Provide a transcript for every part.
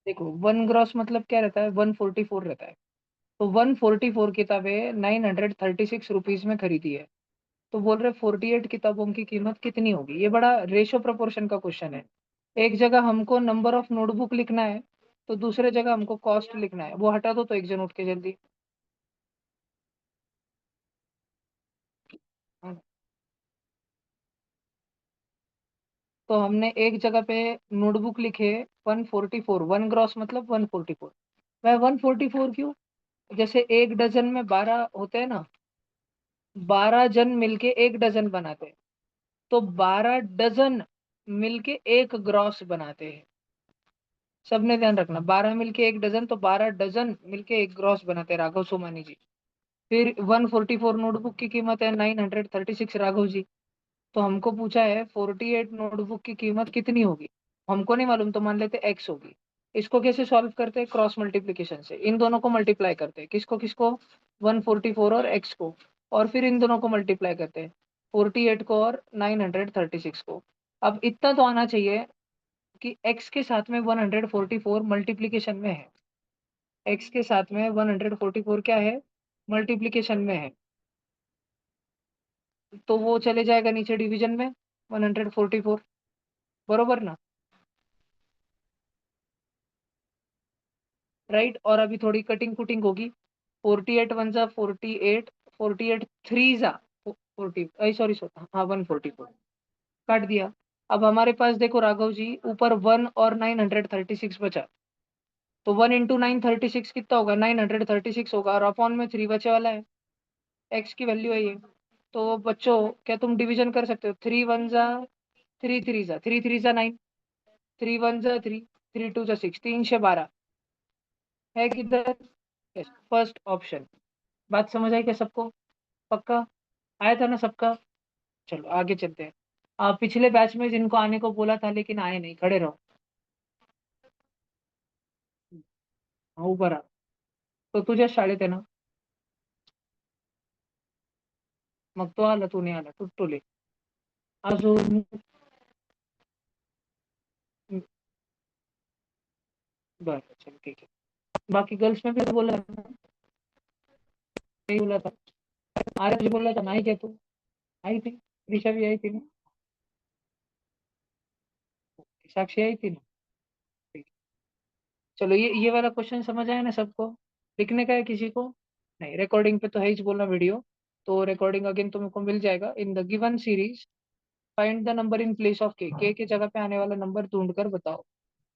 देखो 1 ग्रॉस मतलब क्या रहता है, 144 रहता है। तो 144 किताबें 936 रुपीज में खरीदी है। तो बोल रहे 48 किताबों की कीमत कितनी होगी। ये बड़ा रेशो प्रोपोर्शन का क्वेश्चन है। एक जगह हमको नंबर ऑफ नोटबुक लिखना है, तो दूसरे जगह हमको कॉस्ट लिखना है। वो हटा दो तो एक जन उठ के जल्दी। हाँ, तो हमने एक जगह पे नोटबुक लिखे 144, 1 ग्रॉस मतलब 144। वह 144 क्यों? जैसे एक डजन में 12 होते हैं ना, 12 जन मिलके एक डजन बनाते हैं। तो 12 डजन मिलके एक ग्रॉस बनाते हैं। सबने ध्यान रखना, 12 मिलके एक डजन, तो 12 डजन मिलके एक ग्रॉस बनाते हैं राघव सोमानी जी। फिर 144 नोटबुक की कीमत है 936 राघव जी। तो हमको पूछा है 48 नोटबुक की कीमत कितनी होगी। हमको नहीं मालूम, तो मान लेते एक्स होगी। इसको कैसे सॉल्व करते हैं? क्रॉस मल्टीप्लीकेशन से इन दोनों को मल्टीप्लाई करते हैं। किसको किसको? 144 और एक्स को। और फिर इन दोनों को मल्टीप्लाई करते हैं, 48 को और 936 को। अब इतना तो आना चाहिए कि x के साथ में 144 मल्टीप्लीकेशन में है। x के साथ में 144 क्या है? मल्टीप्लीकेशन में है। तो वो चले जाएगा नीचे डिवीजन में, 144। बरोबर ना? राइट। और अभी थोड़ी कटिंग कुटिंग होगी। 48 1 जा 48, 48 3 जा 40, सॉरी सॉरी, हाँ 144 काट दिया। अब हमारे पास देखो राघव जी, ऊपर 1 और 936 बचा। तो 1 इंटू 936 कितना होगा? 936 होगा, और अपॉन में 3 बचे वाला है। एक्स की वैल्यू है ये। तो बच्चों, क्या तुम डिवीजन कर सकते हो? 3 1 जा 3 3 जा 3 3 जा 9, 3 1 जा 3, 3 2 जा 6, 3 6 12 है किधर? First option. बात समझ आई क्या सबको? पक्का आया था ना सबका? चलो आगे चलते हैं। आप पिछले बैच में जिनको आने को बोला था लेकिन आए नहीं, खड़े रहो। हाँ ऊपर आ। तो तुझ्या शाळेत आहे ना? मग तो आला, तू नाही आला, टुटुले अजून. बरं चल ठीक है। बाकी गर्ल्स में भी तो बोला था, नहीं बोला था? आरव जी बोला था, नहीं क्या तू? आई थी, दिशा भी आई थी ना, साक्षी आई थी ना? ठीक। चलो ये वाला क्वेश्चन समझ आया ना सबको? लिखने का है किसी को? नहीं, रिकॉर्डिंग पे तो है ही बोलना वीडियो। तो रिकॉर्डिंग अगेन तुमको मिल जाएगा। In the given series find the number in place of के जगह पे आने वाला नंबर ढूंढ कर बताओ।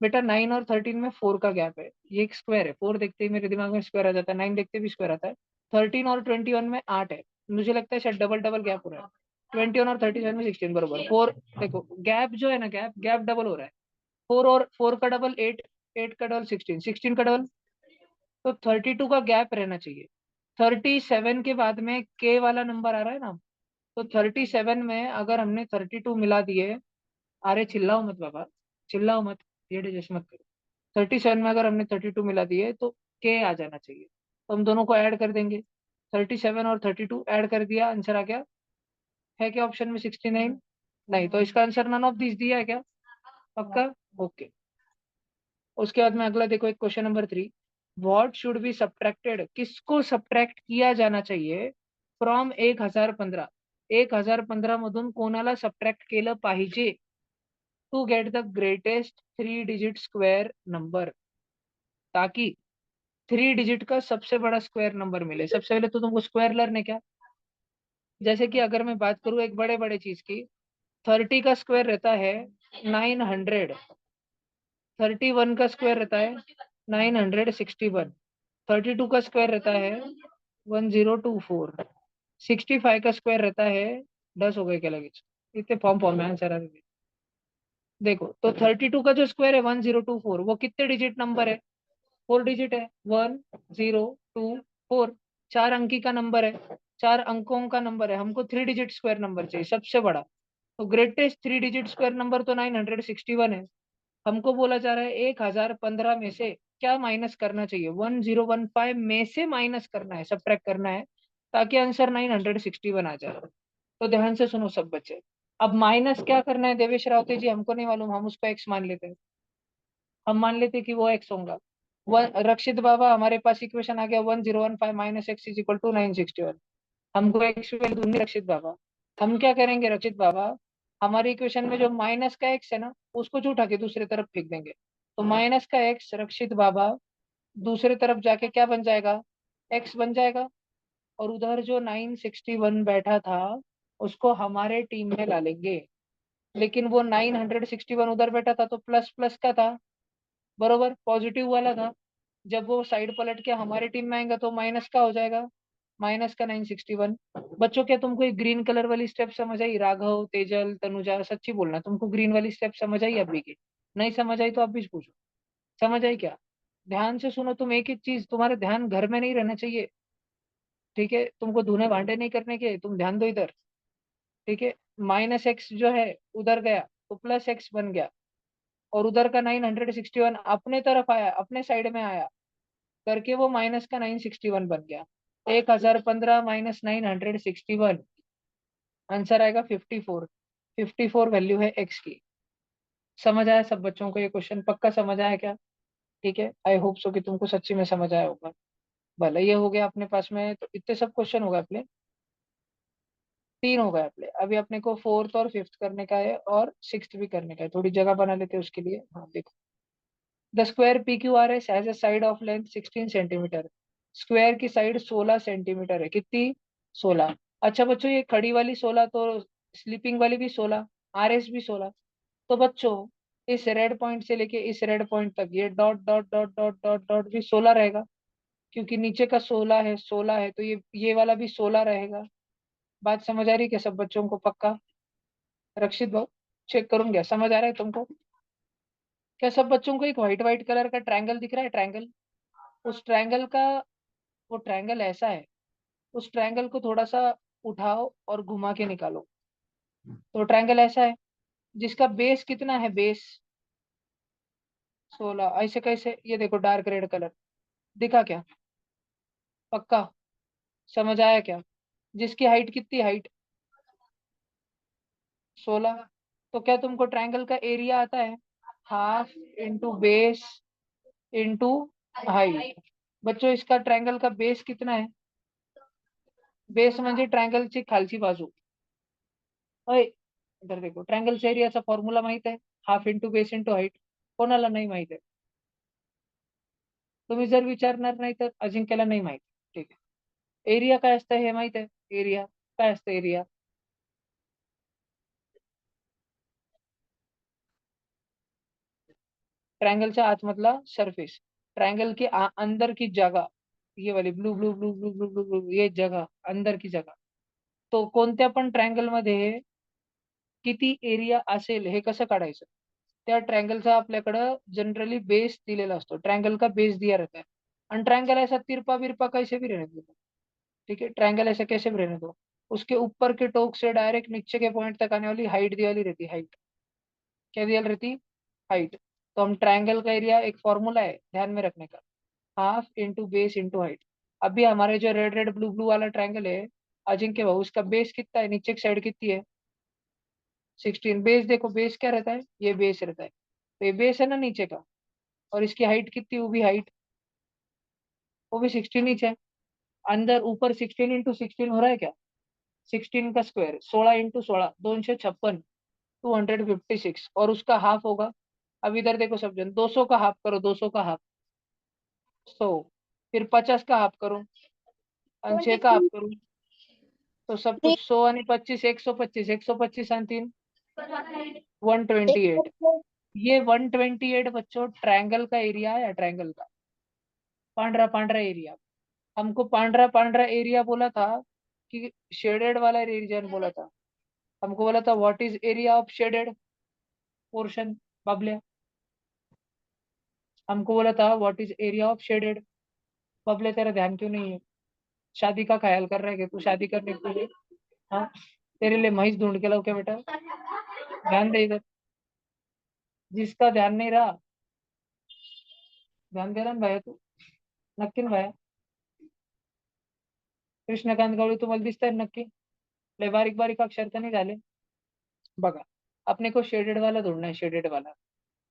बेटा 9 और 13 में 4 का गैप है। ये एक स्क्वायर है, 4 देखते ही मेरे दिमाग में स्क्वायर आ जाता है, 9 देखते भी स्क्वायर आता है। 13 और 21 में 8 है। मुझे लगता है शायद डबल डबल गैप हो रहा है। 21 और 37 में 16 बरोबर 4। देखो गैप जो है ना, गैप गैप डबल हो रहा है। 4 और 4 का डबल 8, 8 का डबल 16, 16 का डबल। तो 32 का गैप रहना चाहिए। 37 के बाद में के वाला नंबर आ रहा है ना। तो 37 में अगर हमने 32 मिला दिए, अरे चिल्लाओ मत बाबा, चिल्लाओ मत, ये एडजस्ट मत करो। 37 में अगर हमने 32 मिला दिए तो के आ जाना चाहिए। तो हम दोनों को ऐड कर देंगे। 37 और 32 ऐड कर दिया, आंसर आ गया। है क्या ऑप्शन में 69? नहीं, तो इसका आंसर नन ऑफ दिस दिया है क्या? पक्का? ओके। उसके बाद में अगला देखो, एक question number 3। What should be subtracted, किसको सब्ट्रैक्ट किया जाना चाहिए फ्रॉम 1015? 1015 मधून कोणाला सबट्रॅक्ट केलं पाहिजे to get the greatest 3 digit square number, ताकि 3 डिजिट का सबसे बड़ा स्क्वायर नंबर मिले। सबसे पहले तो तुमको स्क्वायर लर्न है क्या? जैसे कि अगर मैं बात करूं एक बड़े बड़े चीज की, 30 का स्क्वायर रहता है 900। 31 का स्क्वायर रहता है 961। 32 का स्क्वायर रहता है 1024। 65 का स्क्वायर रहता है, 10 हो गए क्या लगे? इतने फॉर्म फॉर्म है आंसर। देखो तो 32 का जो स्क्वायर है 1024, वो कितने डिजिट नंबर है? 4 डिजिट है। 1024, 4 अंकी का नंबर है, 4 अंकों का नंबर है। हमको 3 डिजिट स्क्वायर नंबर चाहिए सबसे बड़ा। तो ग्रेटेस्ट 3 डिजिट स्क्वायर नंबर तो 961 है। हमको बोला जा रहा है 1015 में से क्या माइनस करना चाहिए? 1015 में से माइनस करना है, सब्ट्रैक्ट करना है, ताकि आंसर 961 आ जाए। तो ध्यान से सुनो सब बच्चे। अब माइनस क्या करना है देवेश रावते जी, हमको नहीं मालूम, हम उसको एक्स मान लेते हैं। हम मान लेते कि वो एक्स होगा। रक्षित बाबा हमारे पास इक्वेशन आ गया 1015 minus X is equal to 961। हमको एक्स वैल्यू ढूंढनी है रक्षित बाबा। हम क्या करेंगे रक्षित बाबा, हमारी इक्वेशन में जो माइनस का एक्स है ना, उसको जो उठा के दूसरी तरफ फेंक देंगे। तो माइनस का एक्स रक्षित बाबा दूसरी तरफ जाके क्या बन जाएगा, एक्स बन जाएगा। और उधर जो 961 बैठा था उसको हमारे टीम में ला लेंगे। लेकिन वो 961 उधर बैठा था तो प्लस प्लस का था, बरोबर पॉजिटिव वाला था। जब वो साइड पलट के हमारे टीम में आएगा तो माइनस का हो जाएगा, माइनस का 961। बच्चों क्या तुमको एक ग्रीन कलर वाली स्टेप समझ आई? राघव, तेजल, तनुजा, सच्ची बोलना, तुमको ग्रीन वाली स्टेप समझ आई अभी की? नहीं समझ आई तो आप भी पूछो। समझ आई क्या? ध्यान से सुनो तुम, एक एक चीज, तुम्हारे ध्यान घर में नहीं रहना चाहिए। ठीक है, तुमको धुने भांडे नहीं करने के, तुम ध्यान दो इधर। ठीक है, माइनस एक्स जो है उधर गया तो प्लस एक्स बन गया। और उधर का 961 अपने तरफ आया, अपने साइड में आया करके वो माइनस का 961 बन गया। 1015 माइनस 961, आंसर आएगा 54। 54 वैल्यू है एक्स की। समझ आया सब बच्चों को ये क्वेश्चन? पक्का समझ आया क्या? ठीक है, आई होप सो कि तुमको सच्ची में समझ आया होगा। भले ये हो गया अपने पास में, तो इतने सब क्वेश्चन हो गए अपने, 3 हो गए अपने। अभी अपने को फोर्थ और फिफ्थ करने का है और सिक्स्थ भी करने का है। थोड़ी जगह बना लेते हैं उसके लिए। हाँ देखो, the square P Q R S has a side of length 16 centimetre. Square की साइड 16 सेंटीमीटर है। कितनी? 16। अच्छा बच्चों, ये खड़ी वाली 16 तो स्लीपिंग वाली भी 16, आर एस भी 16। तो बच्चों इस रेड पॉइंट से लेके इस रेड पॉइंट तक ये dot dot dot dot dot dot भी 16 रहेगा। क्योंकि नीचे का 16 है, 16 है, तो ये वाला भी 16 रहेगा। बात समझ आ रही है क्या सब बच्चों को? पक्का? रक्षित भाऊ चेक करूँ क्या, समझ आ रहा है तुमको? क्या सब बच्चों को एक व्हाइट व्हाइट कलर का ट्रायंगल दिख रहा है? ट्रायंगल, उस ट्रायंगल का, वो ट्रायंगल ऐसा है, उस ट्रायंगल को थोड़ा सा उठाओ और घुमा के निकालो। तो ट्रायंगल ऐसा है जिसका बेस कितना है, बेस 16। ऐसे कैसे? ये देखो डार्क रेड कलर दिखा क्या? पक्का समझ आया क्या? जिसकी हाइट कितनी, हाइट 16। तो क्या तुमको ट्रायंगल का एरिया आता है? Half into base into height. बच्चों इसका ट्रायंगल का बेस कितना है? बेस म्हणजे ट्रायंगलची खालची बाजू। अय इधर देखो, ट्रायंगलच्या एरियाचा फॉर्म्युला माहित आहे? Half into base into height. कोणाला नाही माहित आहे? तुम्ही जर विचारणार नाही तर अजिंक्यला नाही माहित. ठीक आहे, एरिया काय असतं हे माहित आहे? एरिया काय असतं? एरिया ट्रायंगलच्या आतमधला सरफेस, ट्रायंगल के अंदर की जगह, ये वाली blue blue blue blue blue blue blue, ये जगह अंदर की जगह. तो कोणत्या पण ट्रायंगल मध्ये किती एरिया असेल हे कसं काढायचं? त्या ट्रायंगलचा आपल्याकडं जनरली बेस दिलेला असतो, ट्रायंगल का बेस दिया रहता है. और ट्रायंगल ऐसा तिरपा बिरपा कैसे भी रहने दो. ठीक है, ट्रायंगल ऐसा कैसे भी रहने दो, उसके ऊपर के टोक से डायरेक्ट नीचे के पॉइंट तक आने वाली हाइट दी वाली रहती है, हाइट. क्या दी वाली रहती? हाइट. तो हम ट्रायंगल का एरिया एक फॉर्मूला है ध्यान में रखने का, half into base into height. अभी हमारे जो रेड रेड ब्लू ब्लू वाला ट्रायंगल है अजिंक्य भाऊ, उसका बेस कितना है, नीचे की साइड कितनी है? 16। बेस देखो, बेस क्या रहता है? ये बेस रहता है, तो ये बेस है ना नीचे का. और इसकी हाइट कितनी, वो भी हाइट, वो भी 16 इंच है. अंदर ऊपर 16 इंटू 16 हो रहा है क्या? 16 का स्क्वायर 16 इंटू 16, 256, 256, और उसका हाफ होगा. अब इधर देखो सब जन, 200 का हाफ करो, 200 का हाफ 100, फिर 50 का हाफ करो आणि 6 का हाफ करो. तो सब कुछ 100 आणि 25, 125, 125 आणि 3, 128. ये 128 बच्चों ट्रायंगल का एरिया है, या ट्रायंगल का पांडरा पांडरा एरिया. हमको पांडरा पांडरा एरिया बोला था कि शेडेड वाला रीजन बोला था? हमको बोला था what is area of shaded portion, बबले. हमको बोला था what is area of shaded. बबले तेरा ध्यान क्यों नहीं है? शादी का ख्याल कर रहा है कि तू शादी करने के लिए? हाँ, तेरे लिए महीस ढूंढ के लाओ क्या बेटा? ध्यान दे इधर. जिसका ध्यान नहीं रहा, ध्यान दे रहा ना भाया तू? नक्की ना भाया? कृष्णकांत गवळी तुम्हाला दिसतंय ना नक्की? लय बारीक बारीक अक्षर तर नाही झाले? बघा, अपने को शेडेड वाला ढूंढना है, शेडेड वाला.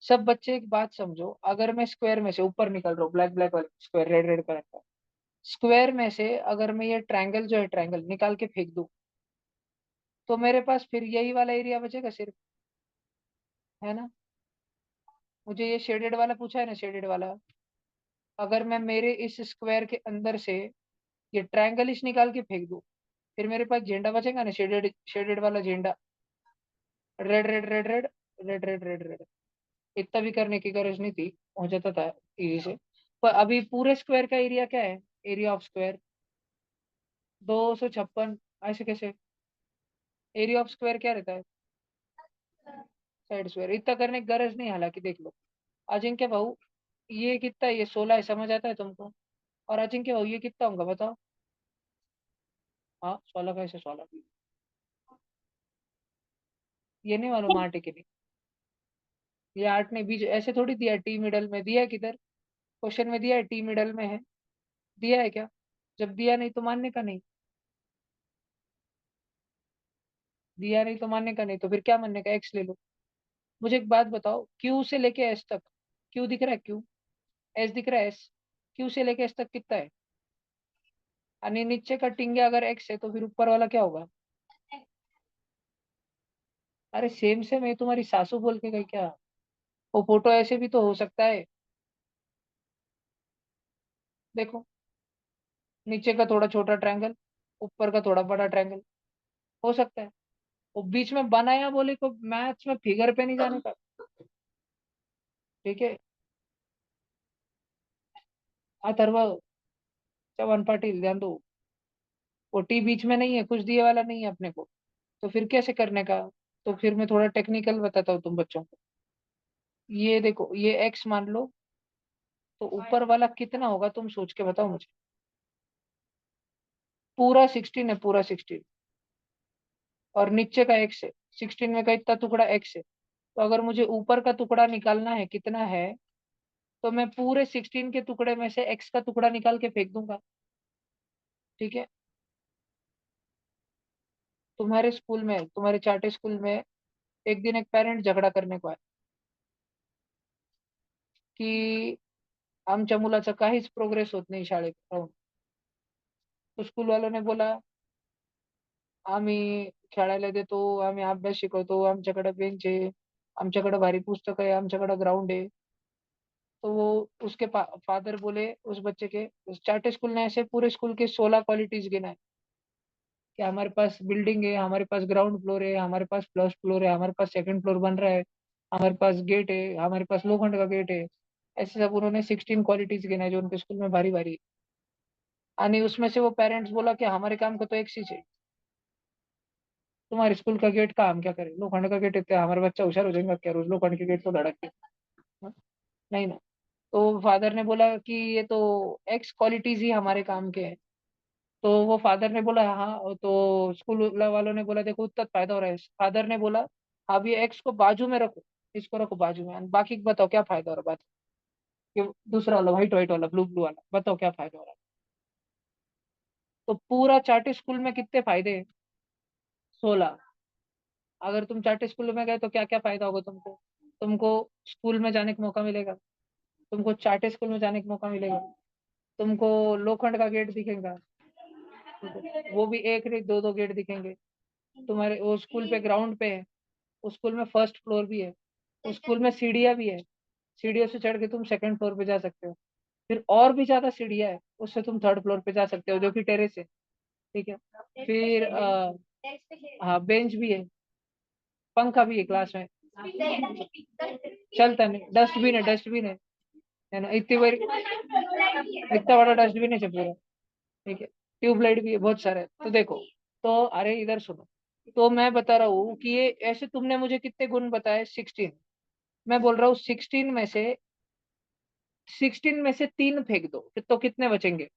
सब बच्चे एक बात समझो, अगर मैं स्क्वायर में से ऊपर निकल रहा हूँ, ब्लैक ब्लैक वाले स्क्वायर, रेड रेड कलर का स्क्वायर में से अगर मैं ये ट्रायंगल जो है ट्रायंगल निकाल के फेंक दूं, तो मेरे पास फिर यही वाला एरिया बचेगा सिर्फ, है ना। मुझे ये शेडेड वाला पूछा है ना, शेडेड वाला, अगर मैं मेरे इस स्क्वायर के अंदर से ये ट्रायंगल इस निकाल के फेंक दूं, फिर मेरे पास झंडा बचेगा ना, शेडेड शेडेड वाला झंडा, red red red red red red red red. इतना भी करने की गरज नहीं थी, हो जाता था इजी से। पर अभी पूरे स्क्वायर का एरिया क्या है, एरिया ऑफ स्क्वायर 256। ऐसे कैसे, एरिया ऑफ स्क्वायर क्या रहता है, साइड स्क्वायर। इतना करने की गरज नहीं, हालांकि देख लो अजिंक्य भाऊ, ये कितना है? ये 16 है, समझ आता है तुमको? और अजिंक्य भाऊ ये कितना होगा बताओ? हाँ 16 का, ऐसे 16, ये नहीं मालूम आठ है कि नहीं? ये आठ नहीं, बीच ऐसे थोड़ी दिया है, टी मिडल में दिया है किधर? क्वेश्चन में दिया है टी मिडल में है, दिया है क्या? जब दिया नहीं तो मानने का नहीं, दिया नहीं तो मानने का नहीं, तो फिर क्या मानने का, एक्स ले लो। मुझे एक बात बताओ, क्यू से लेके एस तक, क्यू दिख रहा है, क्यू एस दिख रहा है, एस क्यू से लेके एस तक कितना है? यानी नीचे का टिंगे अगर एक्स है तो फिर ऊपर वाला क्या होगा? अरे सेम सेम है, तुम्हारी सासू बोल के गई क्या? वो फोटो ऐसे भी तो हो सकता है, देखो, नीचे का थोड़ा छोटा ट्रायंगल, ऊपर का थोड़ा बड़ा ट्रायंगल, हो सकता है। वो बीच में बनाया बोले को मैथ्स में फिगर पे नहीं जाने का, ठीक है। अथर्व, चवन पाटिल ध्यान दो, वो टी बीच में नहीं है, कुछ दिए वाला नहीं है अपने को, तो फिर कैसे करने का? तो फिर मैं थोड़ा टेक्निकल बताता हूँ तुम बच्चों को। ये देखो, ये एक्स मान लो, तो ऊपर वाला कितना होगा तुम सोच के बताओ मुझे। पूरा 16 है, पूरा 16, और नीचे का एक्स है, 16 में का इतना टुकड़ा एक्स है। तो अगर मुझे ऊपर का टुकड़ा निकालना है कितना है, तो मैं पूरे 16 के टुकड़े में से एक्स का टुकड़ा निकाल के फेंक दूंगा, ठीक है। तुम्हारे स्कूल में, तुम्हारे चार्टर स्कूल में एक दिन एक पेरेंट झगड़ा करने को आया की आमच्या मुलाचं काहीच प्रोग्रेस होत नाही शाळेत राहून. तो स्कूल वालों ने बोला आम्ही खेळायला देतो, आम्ही अभ्यास शिकवतो, आमच्याकडे बेंच आहे, आमच्याकडे भारी पुस्तक आहे, आमच्याकडे ग्राउंड आहे। तो वो उसके फादर बोले उस बच्चे के, उस चार्टर स्कूल ने ऐसे पूरे स्कूल के 16 क्वालिटीज गिनाए कि हमारे पास बिल्डिंग है, हमारे पास ग्राउंड फ्लोर है, हमारे पास फर्स्ट फ्लोर है, हमारे पास सेकंड फ्लोर बन रहा है, हमारे पास गेट है, हमारे पास लोखंड का गेट है। ऐसे सब उन्होंने 16 क्वालिटीज गिनाई जो उनके स्कूल में भारी भारी। आणि उसमें से वो पेरेंट्स बोला कि हमारे काम का तो एक चीज है, तुम्हारे स्कूल का गेट का हम क्या करें, लोखंड का गेट है, क्या हमारा बच्चा होशियार हो जाएगा क्या रोज लोखंड के गेट को धड़क के? हाँ? नहीं ना। तो फादर ने बोला कि ये तो एक्स क्वालिटीज ही हमारे काम के हैं। तो वो फादर ने बोला हाँ, तो स्कूल वालों ने बोला देखो उतना फायदा हो रहा है, फादर ने बोला अब ये एक्स को बाजू में रखो, इसको रखो बाजू में, and बाकी बताओ क्या फायदा हो रहा है, बात ये दूसरा वाला व्हाइट व्हाइट वाला ब्लू ब्लू वाला, बताओ क्या फायदा हो रहा है? तो पूरा चार्टर स्कूल में कितने फायदे हैं? 16। अगर तुम चार्टर स्कूल में गए तो क्या क्या फायदा होगा तुमको? तुमको स्कूल में जाने का मौका मिलेगा, तुमको चार्टर स्कूल में जाने का मौका मिलेगा, तुमको लोखंड का गेट दिखेगा, वो भी एक नहीं दो दो गेट दिखेंगे। तुम्हारे वो स्कूल पे ग्राउंड पे है, उस स्कूल में फर्स्ट फ्लोर भी है, उस स्कूल में सीढ़ियाँ भी है, सीढ़ियों से चढ़ के तुम सेकंड फ्लोर पे जा सकते हो, फिर और भी ज्यादा सीढ़ियाँ है, उससे तुम थर्ड फ्लोर पे जा सकते हो जो कि टेरेस है, ठीक है। फिर हाँ बेंच भी है, पंखा भी है क्लास में, चलता नहीं, डस्टबिन है, डस्टबिन है ना, इतनी बड़ी, इतना बड़ा डस्टबिन है पूरा, ठीक है। ट्यूबलाइट भी है, बहुत सारे, तो देखो, तो अरे इधर सुनो, तो मैं बता रहा हूँ कि ये ऐसे तुमने मुझे कितने गुण बताए, 16। मैं बोल रहा हूँ 16 में से 3 फेंक दो तो कितने बचेंगे?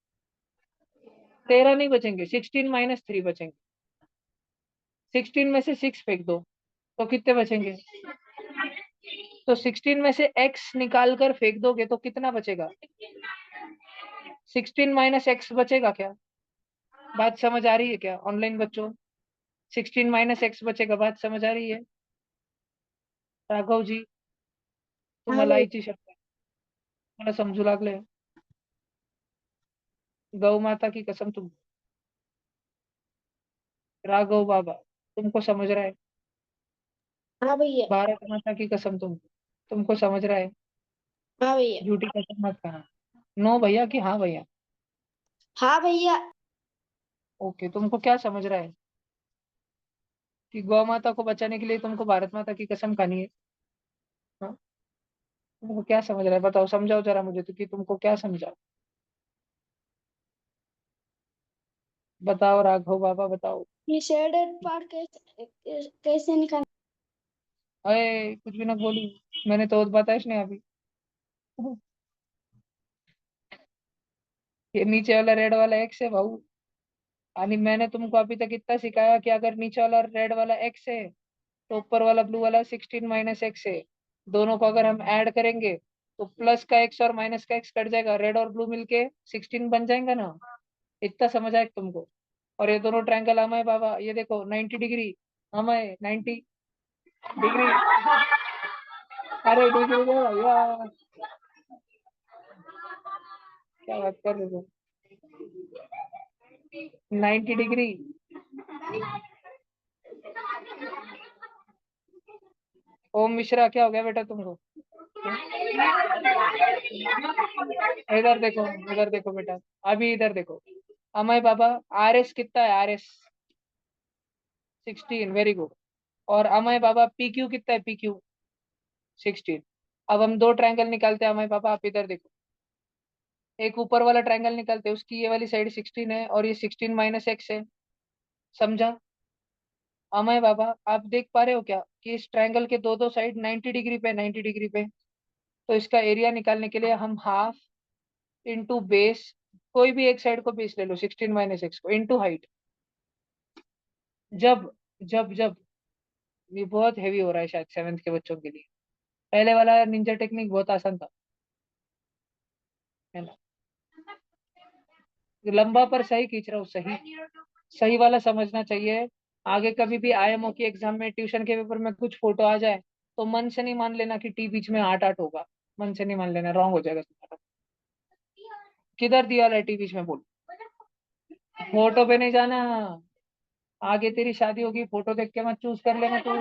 13 नहीं बचेंगे, 16 - 3 बचेंगे। 16 में से 6 फेंक दो तो कितने बचेंगे? तो 16 में से एक्स निकाल कर फेंक दोगे तो कितना बचेगा? 16 - x बचेगा क्या? बात समझ आ रही है क्या ऑनलाइन बच्चों? 16 - x बचेगा, बात समझ आ रही है? राघव जी, तू हाँ भैया। मलाईची शब्द मला समजू लागले. गौ माता की कसम तुम, राघव बाबा तुमको समझ रहा है. हाँ भैया। भारत माता की कसम तुमको समझ रहा है. हाँ भैया। झूठी कसम मत खाना. नो भैया कि हाँ भैया. हाँ भैया। ओके, तुमको क्या समझ रहा है कि गौ माता को बचाने के लिए तुमको भारत माता की कसम खानी है. हाँ? तुमको क्या समझ रहा है बताओ, समझाओ जरा मुझे तो कि तुमको क्या समझाओ. बताओ राघव बाबा बताओ. ये शेडेड पार्ट कैसे निकाल। अरे कुछ भी ना बोली. मैंने तो बताया नहीं अभी. ये नीचे वाला रेड वाला एक्स है भाऊ. यानी मैंने तुमको अभी तक इतना सिखाया कि अगर नीचे वाला रेड वाला एक्स है तो ऊपर वाला ब्लू वाला 16 - x है. दोनों को अगर हम ऐड करेंगे तो प्लस का एक्स और माइनस का एक्स कट जाएगा, रेड और ब्लू मिलके 16 बन जाएंगे ना. इतना समझ आए तुमको. और ये दोनों ट्रायंगल हम है बाबा, ये देखो 90 डिग्री. हम है 90 डिग्री. अरे डिग्री दे भैया. क्या बात कर रहे हो. 90 डिग्री. ओम मिश्रा क्या हो गया बेटा तुमको. इधर देखो, इधर देखो बेटा. अभी इधर देखो. अमय बाबा, आर एस कितना है, आर एस 16, वेरी गुड. और अमय बाबा पी क्यू कितना है, पी क्यू 16. अब हम दो ट्रायंगल निकालते हैं अमय बाबा, आप इधर देखो. एक ऊपर वाला ट्रायंगल निकालते हैं, उसकी ये वाली साइड 16 है और ये 16 - x है. समझा. अमय बाबा आप देख पा रहे हो क्या कि इस ट्रायंगल के दो दो साइड 90 डिग्री पे, 90 डिग्री पे. तो इसका एरिया निकालने के लिए हम हाफ इंटू बेस, कोई भी एक साइड को बेस ले लो 16 - x को, इंटू हाइट. जब जब जब ये बहुत हैवी हो रहा है शायद सेवेंथ के बच्चों के लिए. पहले वाला निंजा टेक्निक बहुत आसान था, है ना. लंबा पर सही खींच रहा हूँ, सही सही वाला समझना चाहिए. आगे कभी भी आईएमओ की एग्जाम में, ट्यूशन के पेपर में कुछ फोटो आ जाए तो मन से नहीं मान लेना कि टी बीच में 8 8 होगा. मन से नहीं मान लेना, रॉन्ग हो जाएगा तुम्हारा. किधर दिया वाला है टी बीच में बोल. फोटो पे नहीं जाना. आगे तेरी शादी होगी, फोटो देख के मत चूज कर लेना तू.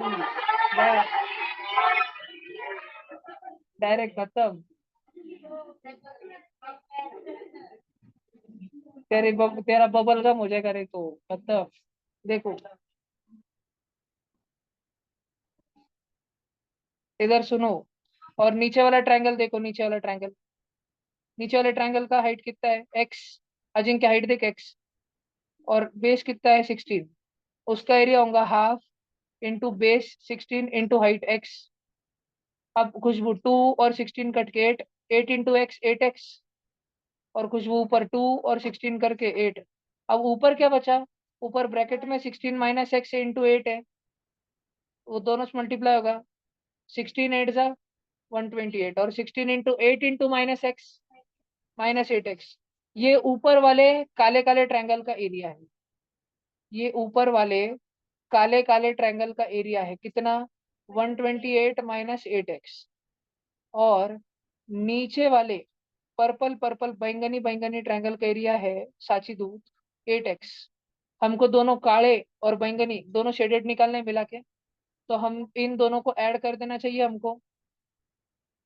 डायरेक्ट खत्म. तेरा बबल गम हो जाएगा रे तो खत्म. देखो इधर सुनो. और नीचे वाला ट्रायंगल देखो, नीचे वाला ट्रायंगल. नीचे वाले ट्रायंगल का हाइट कितना है, एक्स. अजिंक्य हाइट देख एक्स. और बेस कितना है 16. उसका एरिया होगा half into base 16 into height x. अब खुशबू 2 और 16 कट के 8. 8 इंटू एक्स 8x. और खुशबू ऊपर 2 और 16 करके 8. अब ऊपर क्या बचा, ऊपर ब्रैकेट में 16 - x इंटू 8 है. वो दोनों से मल्टीप्लाई होगा. 16 8 जा 128, और 16 इंटू 8 इंटू -x -8x. ये ऊपर वाले काले काले ट्रायंगल का एरिया है. ये ऊपर वाले काले काले ट्रायंगल का एरिया है कितना, 128 -8x. और नीचे वाले पर्पल पर्पल बैंगनी बैंगनी ट्रायंगल का एरिया है साची दूत 8x. हमको दोनों काले और बैंगनी दोनों शेडेड निकालने हैं मिला के. तो हम इन दोनों को ऐड कर देना चाहिए हमको.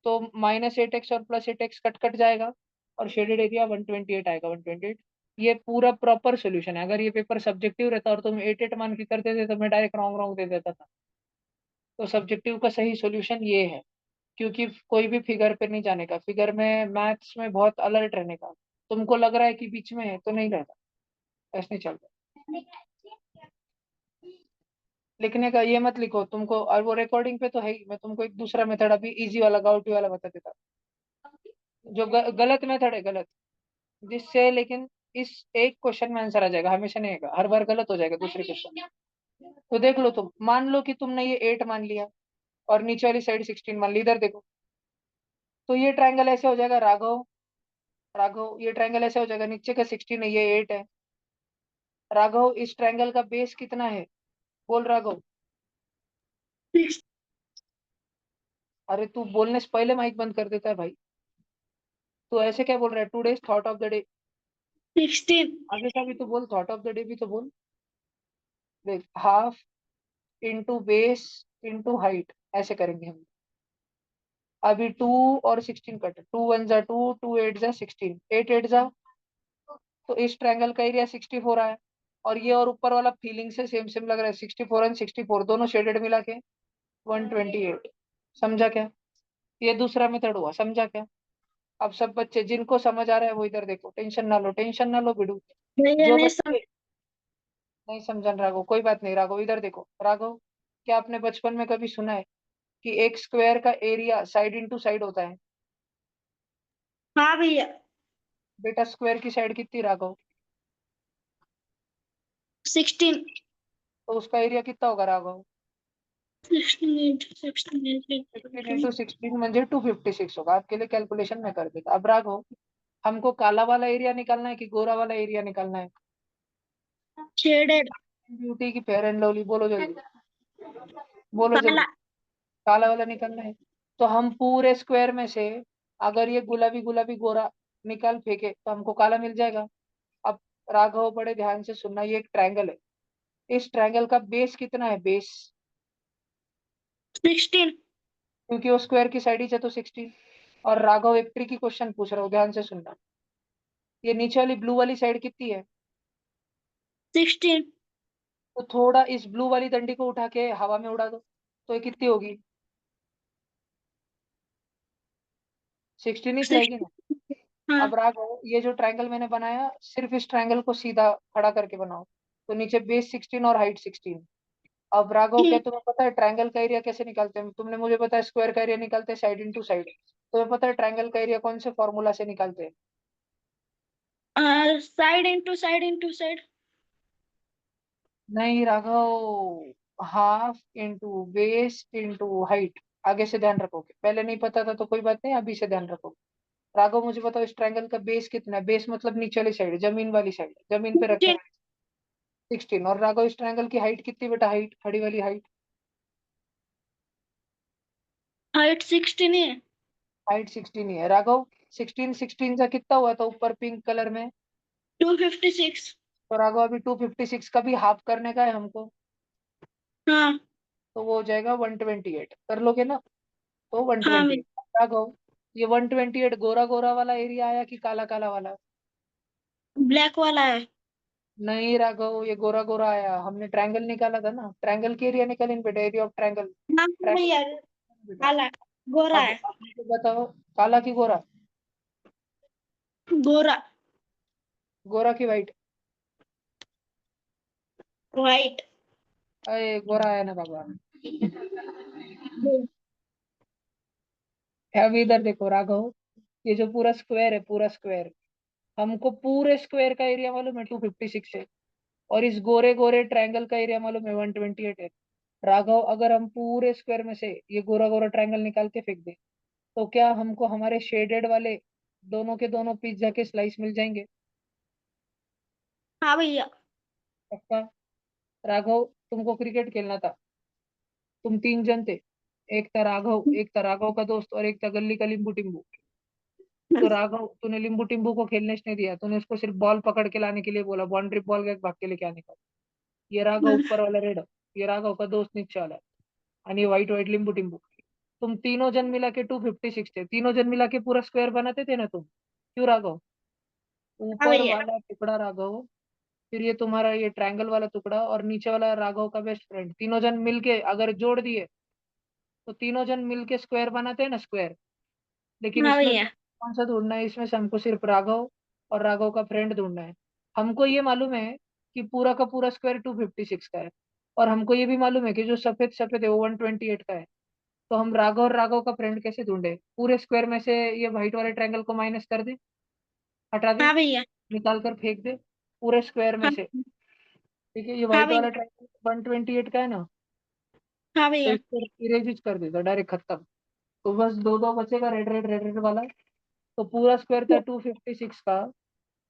तो -8x और +8x कट कट जाएगा. और शेडेड एरिया 128 आएगा, 128. ये पूरा प्रॉपर सोल्यूशन है. अगर ये पेपर सब्जेक्टिव रहता और तुम 8 8 मान के करते थे तो मैं डायरेक्ट रॉन्ग रॉन्ग दे देता था. तो सब्जेक्टिव का सही सोल्यूशन ये है. क्योंकि कोई भी फिगर पे नहीं जाने का, फिगर में मैथ्स में बहुत अलर्ट रहने का. तुमको लग रहा है कि बीच में है तो नहीं रहता. ऐसे नहीं चलता. लिखने का ये मत लिखो तुमको, और वो रिकॉर्डिंग पे तो है ही. मैं तुमको एक दूसरा मेथड अभी इजी वाला गाउटी वाला बता देता हूँ. जो गलत मेथड है, गलत. जिससे लेकिन इस एक क्वेश्चन में आंसर आ जाएगा, हमेशा नहीं आएगा, हर बार गलत हो जाएगा दूसरे क्वेश्चन. तो देख लो, तुम मान लो कि तुमने ये 8 मान लिया और नीचे वाली साइड 16 मान ली. इधर देखो. तो ये ट्रायंगल ऐसे हो जाएगा राघव. राघव ये ट्रायंगल ऐसे हो जाएगा, नीचे का 16 है, ये 8 है. राघव इस ट्रायंगल का बेस कितना है, बोल राघव. अरे तू बोलने से पहले माइक बंद कर देता है भाई। तू ऐसे क्या बोल रहा है? 2 days thought of the day. 16. आगे का भी तो बोल, थॉट ऑफ द डे भी तो बोल। देख, half into base into height, ऐसे करेंगे हम। अभी 2 और 16 कट, 2 1 जा 2, 2 8 जा 16, 8 8 जा, तो इस ट्रायंगल का एरिया 64 आया। और ये और ऊपर वाला फीलिंग से सेम सेम लग रहा है, 64 एंड 64 दोनों शेडेड मिला के 128। समझा क्या? ये दूसरा मेथड हुआ, समझा क्या? अब सब बच्चे जिनको समझ आ रहा है वो इधर देखो, टेंशन ना लो, टेंशन ना लो बिडू। भैया जो नहीं बच्चे नहीं समझन राघव, कोई बात नहीं राघव, इधर देखो राघव। क्या आपने बचपन में कभी सुना है कि एक स्क्वायर का एरिया साइड इंटू साइड होता है? हाँ भैया. बेटा स्क्वायर की साइड कितनी राघव? 16. तो उसका एरिया कितना होगा राघव? 16 16 16 × 16 म्हणजे 256 होगा। आपके लिए कैलकुलेशन में कर देता। अब राघव, हमको काला वाला एरिया निकालना है कि गोरा वाला एरिया निकालना है? शेडेड. ब्यूटी की फेयर एंड लवली, बोलो जल्दी, बोलो जल्दी। काला. काला वाला निकालना है। तो हम पूरे स्क्वायर में से अगर ये गुलाबी गुलाबी गोरा निकाल फेंके तो हमको काला मिल जाएगा। अब राघव बड़े ध्यान से सुनना, ये एक ट्रायंगल है। इस ट्रायंगल का बेस कितना है? बेस, 16. क्योंकि वो स्क्वायर की साइड ही है तो 16। और राघव एक ट्रिकी क्वेश्चन पूछ रहा हूँ, ध्यान से सुनना। ये नीचे वाली ब्लू वाली साइड कितनी है? 16. तो थोड़ा इस ब्लू वाली डंडी को उठा के हवा में उड़ा दो, तो ये कितनी होगी? 16 ही तो रहेगी ना। 16. हाँ. अब राघव, ये जो ट्रायंगल मैंने बनाया, सिर्फ इस ट्रायंगल को सीधा खड़ा करके बनाओ। तो नीचे बेस 16 और हाइट 16। अब राघव, क्या तुम्हें पता है ट्रायंगल का एरिया कैसे निकालते हैं? तुमने मुझे बताया स्क्वायर का एरिया निकालते हैं साइड इंटू साइड। तुम्हें पता है ट्रायंगल का एरिया कौन से फॉर्मूला से निकालते हैं? Side into side. नहीं Raghav, half into base into height. आगे से ध्यान रखोगे, पहले नहीं पता था तो कोई बात नहीं, अभी से ध्यान रखो। राघव मुझे बताओ, इस ट्रायंगल का बेस कितना है? बेस मतलब नीचे वाली साइड, जमीन वाली साइड, जमीन पे रखने 16. वाली। 16। और राघव, इस ट्रायंगल की हाइट कितनी बेटा? हाइट, खड़ी वाली हाइट। हाइट 16 है. हाइट 16 ही है राघव। 16 16 का कितना हुआ था ऊपर पिंक कलर में? 256. तो राघव, अभी 256 का भी हाफ करने का है हमको। हाँ. तो वो हो जाएगा 128, कर लोगे ना? तो हाँ 128। भैया. राघव, ये 128 गोरा गोरा वाला एरिया आया कि काला काला वाला? ब्लैक वाला है. नहीं राघव, ये गोरा गोरा आया। हमने ट्रायंगल निकाला था ना, ट्रायंगल के एरिया निकालेंगे बेटा, एरिया ऑफ ट्रायंगल। हाँ भैया. बेटा, काला. गोरा अब है. आप मुझे बताओ, काला की गोरा? गोरा. गोरा की वाइट? वाइट. अरे गोरा आया ना बाबा। अब इधर देखो राघव, ये जो पूरा स्क्वायर है, पूरा स्क्वायर, हमको पूरे स्क्वायर का एरिया मालूम है 256 है। और इस गोरे गोरे ट्रायंगल का एरिया मालूम है 128 है। राघव, अगर हम पूरे स्क्वायर में से ये गोरा गोरा ट्रायंगल निकाल के फेंक दे, तो क्या हमको हमारे शेडेड वाले दोनों के दोनों पिज्जा के स्लाइस मिल जाएंगे? हाँ भैया. पक्का? राघव, तुमको क्रिकेट खेलना था, तुम 3 जन थे। एक था राघव का दोस्त, और एक था गली का लिंबू टिम्बू। तो राघव, तूने लिंबू टिम्बू को खेलने नहीं दिया, तूने उसको सिर्फ बॉल पकड़ के लाने के लिए बोला, बाउंड्री बॉल का भाग के लेके आने का। ये राघव ऊपर वाला रेड, ये राघव का दोस्त नीचे वाला, आणि ये व्हाइट व्हाइट लिंबू टिम्बू। तुम तीनों जन मिला के 256 थे, तीनों जन मिला के पूरा स्क्वायर बनाते थे ना तुम, क्यों राघव? हाँ ऊपर भैया. वाला टुकड़ा राघव, फिर ये तुम्हारा ये ट्रायंगल वाला टुकड़ा, और नीचे वाला राघव का बेस्ट फ्रेंड, तीनों जन मिलके अगर जोड़ दिए तो तीनों जन मिलके स्क्वायर बनाते हैं ना, स्क्वायर। लेकिन हाँ इसमें से भैया. कौन सा ढूंढना है? इसमें से हमको सिर्फ राघव और राघव का फ्रेंड ढूंढना है। हमको ये मालूम है कि पूरा का पूरा स्क्वायर 256 का है। और हमको ये भी मालूम है कि जो सफेद सफेद है वो 128 का है। तो हम राघव और राघव का फ्रेंड कैसे ढूंढे? पूरे स्क्वायर में से ये व्हाइट वाले ट्रायंगल को माइनस कर दे, हटा दे, हाँ भैया. निकाल कर फेंक दे पूरे स्क्वायर में हाँ. से। ठीक है, ये हाँ व्हाइट वाला भैया. ट्रायंगल 128 का है ना, हाँ तो भैया. इसको इरेज कर देता डायरेक्ट, खत्म। तो बस दो दो बचेगा, रेड रेड रेड रेड वाला। तो पूरा स्क्वायर था 256 का,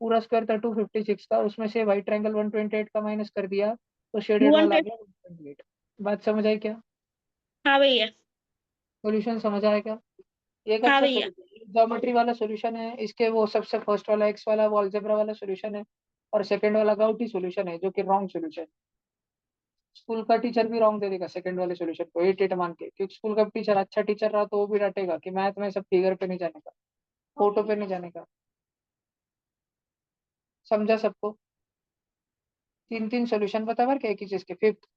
पूरा स्क्वायर था 256 का, उसमें से व्हाइट ट्रायंगल 128 का माइनस कर दिया, तो शेडेड वन वाला आ पे. गया 128। बात समझ आई क्या? हाँ भैया. सॉल्यूशन समझ आया क्या? ये एक हाँ अच्छा भैया। सॉल्यूशन ज्योमेट्री वाला सॉल्यूशन है, इसके वो सबसे फर्स्ट वाला एक्स वाला वो अलजेब्रा वाला सॉल्यूशन है, और सेकंड वाला गाउटी सॉल्यूशन है जो कि रॉन्ग सॉल्यूशन। स्कूल का टीचर भी रॉन्ग दे देगा सेकंड वाले सॉल्यूशन को 8 मान के, क्योंकि स्कूल का टीचर अच्छा टीचर रहा तो वो भी डांटेगा कि मैथ में सब फिगर पे नहीं जाने का, फोटो पे नहीं जाने का। समझा सबको? तीन तीन सॉल्यूशन बता बार क्या एक ही चीज के। Fifth,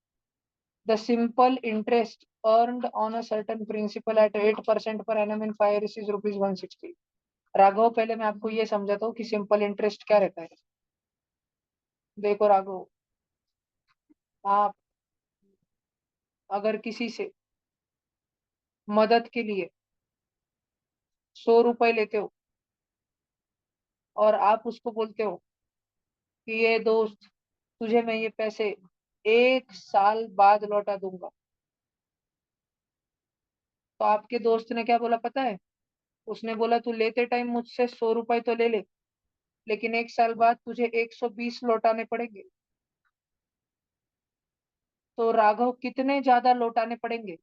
the simple interest earned on a certain principal at 8% per annum in 5 years is rupees 160। Raghav पहले मैं आपको ये समझाता हूँ कि सिंपल इंटरेस्ट क्या रहता है। देखो राघव, आप अगर किसी से मदद के लिए 100 रुपए लेते हो और आप उसको बोलते हो कि ये दोस्त तुझे मैं ये पैसे 1 साल बाद लौटा दूंगा, तो आपके दोस्त ने क्या बोला पता है? उसने बोला तू लेते टाइम मुझसे 100 रुपए तो ले ले, लेकिन 1 साल बाद तुझे 120 लौटाने पड़ेंगे। तो राघव कितने ज्यादा लौटाने पड़ेंगे?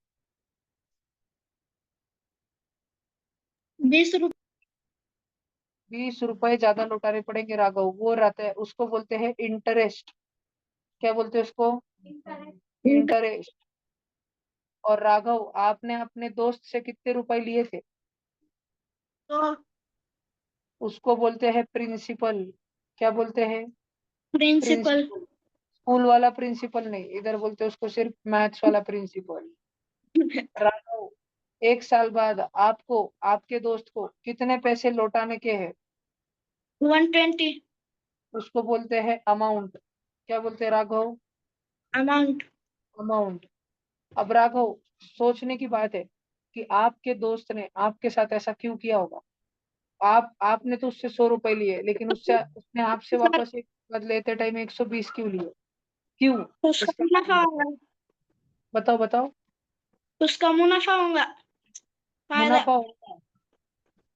20 रुपये। 20 रुपए ज्यादा लौटाने पड़ेंगे राघव, वो रहता है, उसको बोलते हैं इंटरेस्ट। क्या बोलते हैं उसको? इंटरेस्ट। और राघव आपने अपने दोस्त से कितने रुपए लिए थे? तो उसको बोलते हैं प्रिंसिपल। क्या बोलते हैं? प्रिंसिपल। प्रिंसिपल। स्कूल वाला प्रिंसिपल नहीं, इधर बोलते हैं उसको सिर्फ मैथ्स वाला प्रिंसिपल। राघव 1 साल बाद आपको आपके दोस्त को कितने पैसे लौटाने के हैं? 120 उसको बोलते हैं अमाउंट। क्या बोलते हैं राघव? अमाउंट। अमाउंट। अब राघव सोचने की बात है कि आपके दोस्त ने आपके साथ ऐसा क्यों किया होगा। आपने तो उससे 100 रुपए लिए, लेकिन उससे उसने आपसे वापस एक बदले लेते टाइम 120 क्यों लिए? क्यों? उसका इसका मुनाफा कारण होगा। बताओ बताओ। उसका मुनाफा होगा। फायदा। मुनाफा होगा,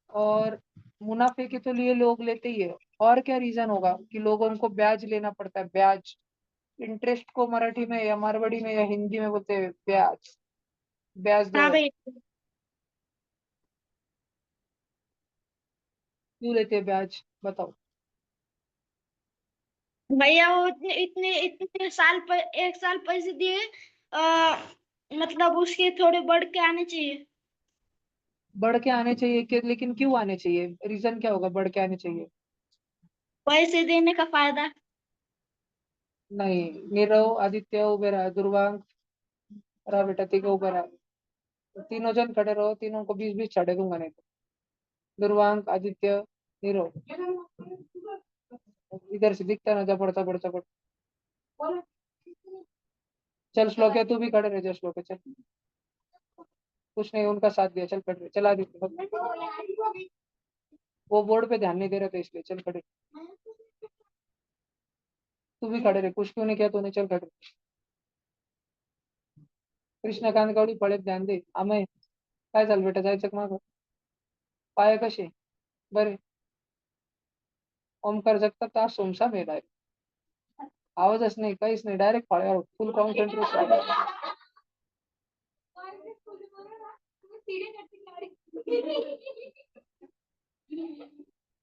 और मुनाफे के तो लिए लोग लेते ही है। और क्या रीजन होगा कि लोगों को ब्याज लेना पड़ता है? ब्याज। इंटरेस्ट को मराठी में या मारवाड़ी में या हिंदी में बोलते हैं ब्याज। ब्याज हाँ दर। भैया। क्यों लेते हैं ब्याज बताओ? भैया वो इतने इतने इतने साल पर 1 साल पैसे दिए। आ, मतलब उसके थोड़े बढ़ के आने चाहिए। बढ़ के आने चाहिए कि, लेकिन क्यों आने चाहिए? रीजन क्या होगा बढ़ के आने चाहिए? पैसे देने का फायदा। नहीं, नीरव आदित्य उबे रहा, दुर्वांग रहा बेटा, तीनों उबे रहा। तो तीनों जन खड़े रहो, तीनों को 20-20 चढ़े दूंगा नहीं तो। दुर्वांग आदित्य नीरव, इधर से दिखता ना जबड़ जबड़ जबड़। चल श्लोक तू भी खड़े रह जा, श्लोक चल। कुछ नहीं, उनका साथ दिया, चल खड़े रह, चला आदित्य। वो बोर्ड पे ध्यान नहीं दे रहा था इसलिए, चल खड़े। तू भी खड़े रहे, कुछ क्यों नहीं किया तूने, चल खड़े रहे। कृष्णकांत गौडी पळेत ध्यान दे अमय. काय झालं बेटा, जायचं का मागं? पाय कसे बरे? ओमकार जगताप तास सोमसा मेला. आवाजच नाही, काहीच नाही, डायरेक्ट फळ्यावर फुल कॉन्सन्ट्रेशन.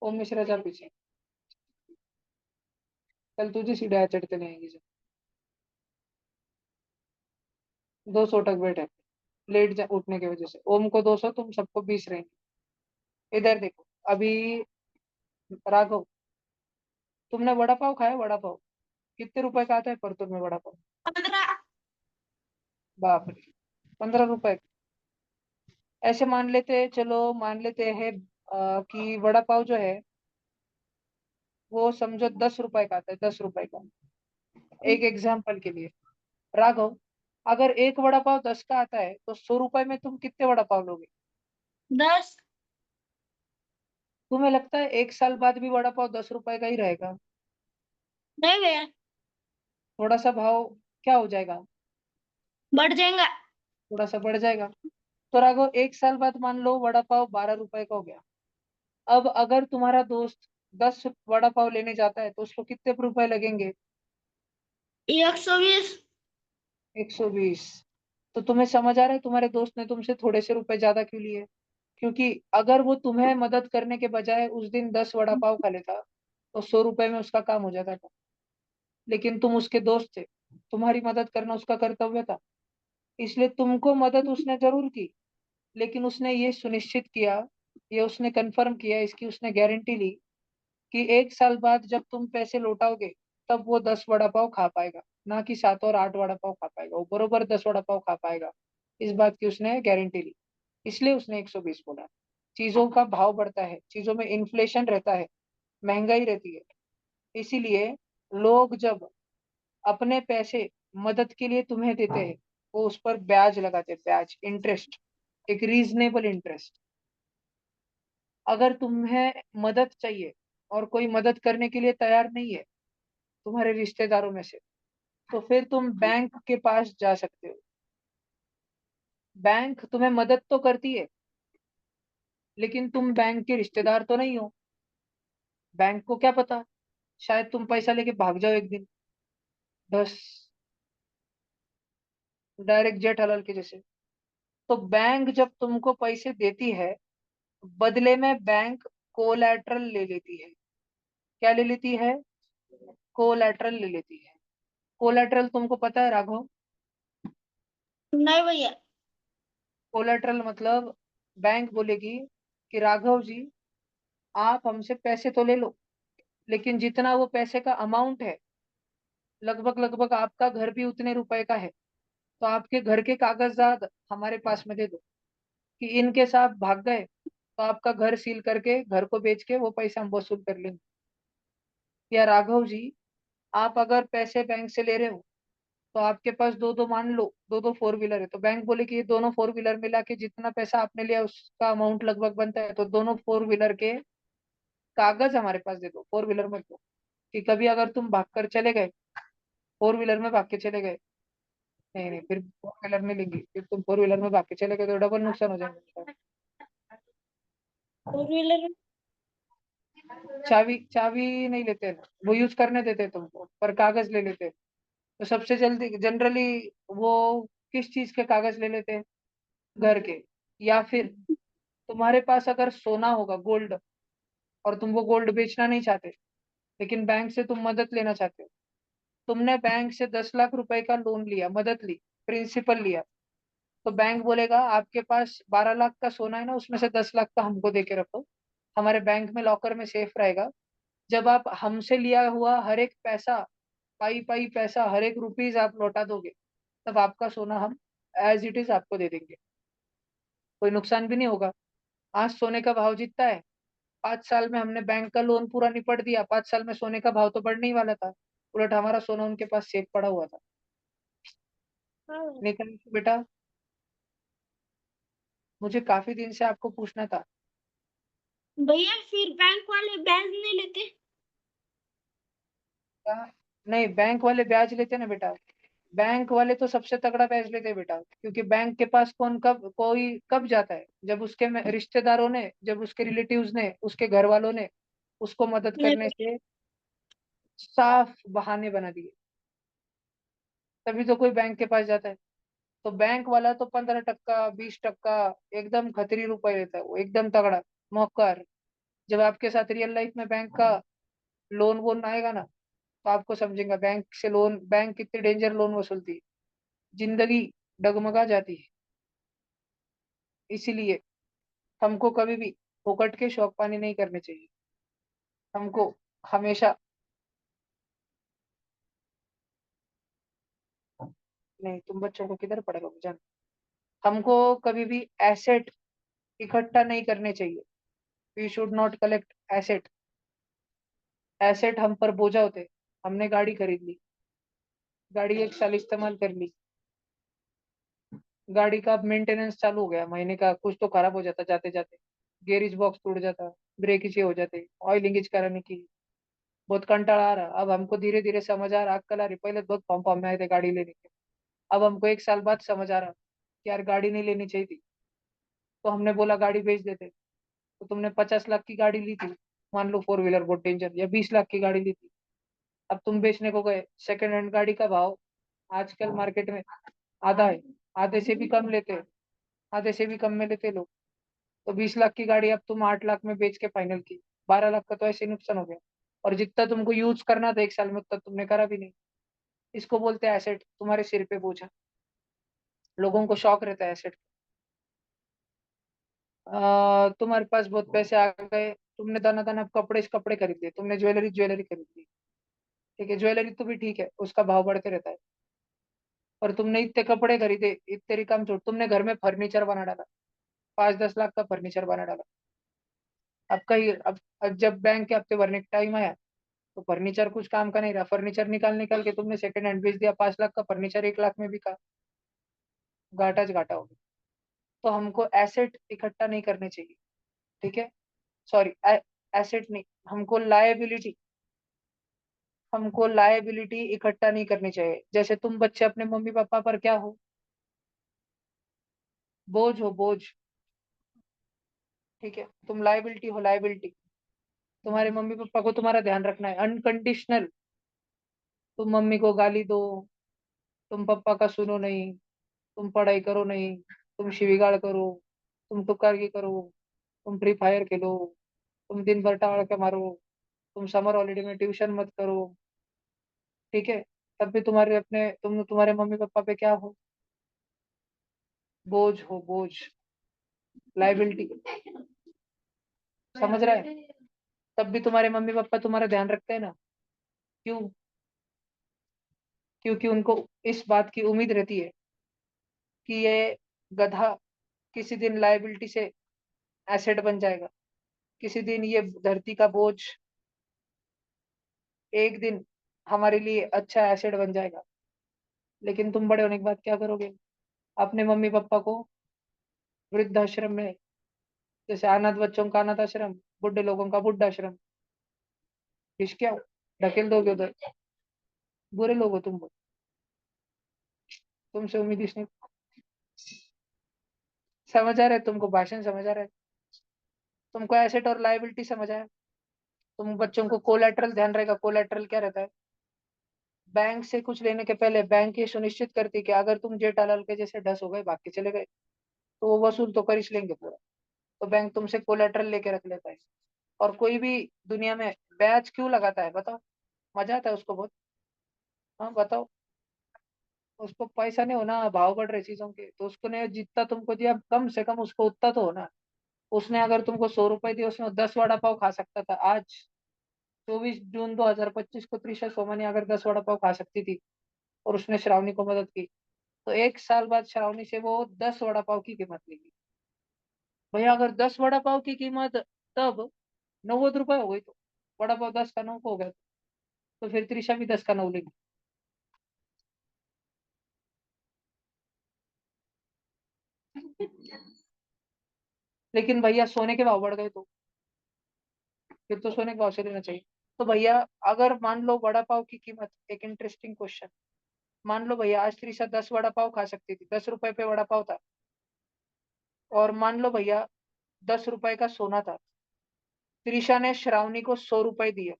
ओम मिश्राच्या पीछे कल तुझी सीढ़ियाँ चढ़ते नहीं आएंगी। 200 तक बैठे लेट जा उठने की वजह से, ओम को 200, तुम सबको 20 रहेंगे। इधर देखो अभी राघव, तुमने वड़ा पाव खाया? वड़ा पाव कितने रुपए का आता है परतूर में वड़ा पाव? 15। बाप रे, 15 रुपए। ऐसे मान लेते, चलो मान लेते हैं कि वड़ा पाव जो है वो समझो 10 रुपए का आता है, 10 रुपए का। एक एग्जाम्पल के लिए राघव, अगर एक वड़ा पाव 10 का आता है तो 100 रुपए में तुम कितने वड़ा पाव लोगे? 10। तुम्हें लगता है 1 साल बाद भी वड़ा पाव 10 रुपए का ही रहेगा? नहीं भैया। थोड़ा सा भाव क्या हो जाएगा? बढ़ जाएगा। थोड़ा सा बढ़ जाएगा। तो राघव 1 साल बाद मान लो वड़ा पाव 12 रुपए का हो गया। अब अगर तुम्हारा दोस्त 10 वड़ा पाव लेने जाता है तो उसको कितने रुपए लगेंगे? 120। 120। तो तुम्हें समझ आ रहा है तुम्हारे दोस्त ने तुमसे थोड़े से रुपए ज्यादा क्यों लिए? क्योंकि अगर वो तुम्हें मदद करने के बजाय उस दिन 10 वड़ा पाव खा लेता तो 100 रुपए में उसका काम हो जाता था। लेकिन तुम उसके दोस्त थे, तुम्हारी मदद करना उसका कर्तव्य था, इसलिए तुमको मदद उसने जरूर की। लेकिन उसने ये सुनिश्चित किया, ये उसने कंफर्म किया, इसकी उसने गारंटी ली कि 1 साल बाद जब तुम पैसे लौटाओगे तब वो 10 वड़ा पाव खा पाएगा, ना कि 7 और 8 वड़ा पाव खा पाएगा, वो बरोबर 10 वड़ा पाव खा पाएगा। इस बात की उसने गारंटी ली, इसलिए उसने 120 बोला। चीजों का भाव बढ़ता है, चीजों में इन्फ्लेशन रहता है, महंगाई रहती है, इसीलिए लोग जब अपने पैसे मदद के लिए तुम्हें देते हैं, वो उस पर ब्याज लगाते हैं, ब्याज, इंटरेस्ट, एक रीजनेबल इंटरेस्ट। अगर तुम्हें मदद चाहिए और कोई मदद करने के लिए तैयार नहीं है तुम्हारे रिश्तेदारों में से, तो फिर तुम बैंक के पास जा सकते हो। बैंक तुम्हें मदद तो करती है, लेकिन तुम बैंक के रिश्तेदार तो नहीं हो। बैंक को क्या पता, शायद तुम पैसा लेके भाग जाओ एक दिन, बस, डायरेक्ट जेठ हलाल के जैसे। तो बैंक जब तुमको पैसे देती है, बदले में बैंक कोलैटरल ले लेती है। क्या ले लेती है? कोलैटरल ले लेती है। कोलैटरल तुमको पता है राघव? नहीं भैया। कोलैटरल मतलब बैंक बोलेगी कि राघव जी, आप हमसे पैसे तो ले लो, लेकिन जितना वो पैसे का अमाउंट है, लगभग लगभग आपका घर भी उतने रुपए का है, तो आपके घर के कागजात हमारे पास में दे दो, कि इनके साथ भाग गए तो आपका घर सील करके, घर को बेच के वो पैसा हम वसूल कर लेंगे। या राघव जी, आप अगर पैसे बैंक से ले रहे हो तो आपके पास दो दो, मान लो दो दो फोर व्हीलर है, तो बैंक बोले कि ये दोनों फोर व्हीलर मिला के जितना पैसा आपने लिया उसका अमाउंट लगभग बनता है, तो दोनों फोर व्हीलर के कागज हमारे पास दे दो, फोर व्हीलर मत दो। कि कभी अगर तुम भाग कर चले गए, फोर व्हीलर में भाग के चले गए, नहीं नहीं, फिर फोर व्हीलर नहीं लेंगी, फिर तुम फोर व्हीलर में भाग के चले गए तो डबल नुकसान हो जाएगा। Four wheeler. चाबी चाबी नहीं लेते ना, वो यूज करने देते तुमको, पर कागज ले लेते। तो सबसे जल्दी जनरली वो किस चीज के कागज ले लेते हैं? घर के। या फिर तुम्हारे पास अगर सोना होगा, गोल्ड, और तुम वो गोल्ड बेचना नहीं चाहते, लेकिन बैंक से तुम मदद लेना चाहते हो, तुमने बैंक से 10 लाख रुपए का लोन लिया, मदद ली, प्रिंसिपल लिया, तो बैंक बोलेगा आपके पास 12 लाख का सोना है ना, उसमें से 10 लाख का हमको दे के रखो, हमारे बैंक में लॉकर में सेफ रहेगा। जब आप हमसे लिया हुआ हर एक पैसा, पाई पाई पैसा, हर एक रुपीज आप लौटा दोगे, तब आपका सोना हम एज इट इज आपको दे देंगे, कोई नुकसान भी नहीं होगा। आज सोने का भाव जितना है, 5 साल में हमने बैंक का लोन पूरा निपट दिया, 5 साल में सोने का भाव तो बढ़ने ही वाला था, उलट हमारा सोना उनके पास सेफ पड़ा हुआ था। हाँ। निकल बेटा, मुझे काफी दिन से आपको पूछना था। भैया फिर बैंक वाले ब्याज नहीं लेते? क्या? नहीं, बैंक वाले ब्याज लेते ना बेटा, बैंक वाले तो सबसे तगड़ा ब्याज लेते हैं बेटा, क्योंकि बैंक के पास कौन कब कोई कब जाता है? जब उसके रिश्तेदारों ने, जब उसके रिलेटिव्स ने, उसके घर वालों ने उसको मदद नहीं करने भैया। से साफ बहाने बना दिए, तभी तो कोई बैंक के पास जाता है। तो बैंक वाला तो 15% 20% एकदम खतरी रुपए लेता है, वो एकदम तगड़ा, मौकर। जब आपके साथ रियल लाइफ में बैंक का लोन वोन आएगा ना, तो आपको समझेंगे बैंक से लोन, बैंक कितनी डेंजर लोन वसूलती है, जिंदगी डगमगा जाती है। इसीलिए हमको कभी भी फोकट के शौक पानी नहीं करने चाहिए, हमको हमेशा, नहीं तुम बच्चों को किधर पढ़ोगे जान, हमको कभी भी एसेट इकट्ठा नहीं करने चाहिए। We should not collect asset. Asset हम पर बोझा होते। हमने गाड़ी खरीद ली, गाड़ी 1 साल इस्तेमाल कर ली, गाड़ी का मेंटेनेंस चालू हो गया, महीने का कुछ तो खराब हो जाता जाते जाते, गेरेज बॉक्स टूट जाता, ब्रेक ही हो जाते, ऑयल इंगेज कराने की, बहुत कंटाळा आ रहा। अब हमको धीरे धीरे समझ आ रहा, अक्कल आ रही, पहले तो बहुत फॉर्म फॉर्म में आए थे गाड़ी लेने के, अब हमको 1 साल बाद समझ आ रहा कि यार गाड़ी नहीं लेनी चाहिए थी, तो हमने बोला गाड़ी बेच देते। तो तुमने 50 लाख की गाड़ी ली थी, मान लो फोर व्हीलर बहुत डेंजर, या 20 लाख की गाड़ी ली थी, अब तुम बेचने को गए, सेकंड हैंड गाड़ी का भाव आजकल मार्केट में आधा है, आधे से भी कम लेते, आधे से भी कम में लेते लोग। तो 20 लाख की गाड़ी अब तुम 8 लाख में बेच के फाइनल की, 12 लाख का तो ऐसे ही नुकसान हो गया। और जितना तुमको यूज करना था 1 साल में उतना तुमने करा भी नहीं। इसको बोलते हैं एसेट, तुम्हारे सिर पे बोझ है। लोगों को शौक रहता है एसेट। तुम्हारे पास बहुत पैसे आ गए, तुमने दाना दाना कपड़े कपड़े खरीद लिए, तुमने ज्वेलरी ज्वेलरी खरीद ली। ठीक है, ज्वेलरी तो भी ठीक है, उसका भाव बढ़ते रहता है। और तुमने इतने कपड़े खरीदे, इतने काम छोड़, तुमने घर में फर्नीचर बना डाला, 5-10 लाख का फर्नीचर बना डाला। अब कहीं अब जब बैंक के हफ्ते भरने का टाइम आया, तो फर्नीचर कुछ काम का नहीं रहा, फर्नीचर निकाल निकाल के तुमने सेकंड हैंड बेच दिया, 5 लाख का फर्नीचर 1 लाख में बिका। घाटा हो गया। तो हमको एसेट इकट्ठा नहीं करने चाहिए। ठीक है, सॉरी, एसेट नहीं, हमको लायबिलिटी इकट्ठा नहीं करनी चाहिए। जैसे तुम बच्चे अपने मम्मी पापा पर क्या हो, बोझ हो, बोझ। ठीक है, तुम लायबिलिटी हो, लायबिलिटी। तुम्हारे मम्मी पापा को तुम्हारा ध्यान रखना है, अनकंडीशनल। तुम मम्मी को गाली दो, तुम पापा का सुनो नहीं, तुम पढ़ाई करो नहीं, तुम शिविगाड़ करो, तुम तुक्कागी करो, तुम फ्री फायर खेलो, तुम दिन भर टावर के मारो, तुम समर हॉलीडे में ट्यूशन मत करो। ठीक है, तब भी तुम्हारे मम्मी पापा पे क्या हो, बोझ हो, बोझ, लाइबिलिटी। समझ रहा है? तब भी तुम्हारे मम्मी पापा तुम्हारा ध्यान रखते हैं ना। क्यों? क्योंकि उनको इस बात की उम्मीद रहती है कि ये गधा किसी दिन लाइबिलिटी से एसेट बन जाएगा, किसी दिन ये धरती का बोझ एक दिन हमारे लिए अच्छा एसेट बन जाएगा। लेकिन तुम बड़े होने के बाद क्या करोगे? अपने मम्मी पापा को वृद्धाश्रम में, जैसे अनाथ बच्चों का अनाथ आश्रम, बुढ़े लोगों का बुढ़ाश्रम, क्या ढकेल दोगे उधर? बुरे लोग हो तुम, तुमसे उम्मीद इसने। समझ आ रहा है तुमको? भाषण समझ आ रहा है तुमको? एसेट और लायबिलिटी समझ आया? तुम बच्चों को कोलेटरल ध्यान रहेगा। कोलेटरल क्या रहता है? बैंक से कुछ लेने के पहले बैंक ये सुनिश्चित करती है कि अगर तुम जेठालाल के जैसे ढस हो गए, भाग के चले गए, तो वो वसूल तो कर ही लेंगे पूरा। तो बैंक तुमसे कोलेटरल लेके रख लेता है। और कोई भी दुनिया में ब्याज क्यों लगाता है बताओ? मजा आता है उसको बहुत। हाँ बताओ। उसको पैसा नहीं होना, भाव बढ़ रहे चीजों के, तो उसको ने जितना तुमको दिया कम से कम उसको उतना तो होना। उसने अगर तुमको 100 रुपए दिए, उसमें 10 वड़ा पाव खा सकता था आज। 24 जून 2025 को त्रिशा सोमानी अगर 10 वड़ा पाव खा सकती थी और उसने श्रावणी को मदद की, तो 1 साल बाद श्रावणी से वो 10 वड़ा पाव की कीमत लेगी। भैया अगर 10 वड़ा पाव की कीमत तब 90 रुपए हो गई, तो वड़ा पाव 10 का 9 हो गया, तो फिर त्रिशा भी 10 का 9 लेगी। लेकिन भैया सोने के भाव बढ़ गए, तो फिर तो सोने के भाव से लेना चाहिए। तो भैया अगर मान लो वड़ा पाव की कीमत, एक इंटरेस्टिंग क्वेश्चन, मान लो भैया आज त्रिशा 10 वड़ा पाव खा सकती थी, 10 रुपए पे वड़ा पाव था। और मान लो भैया 10 रुपए का सोना था, त्रिशा ने श्रावणी को 100 रुपए दिए।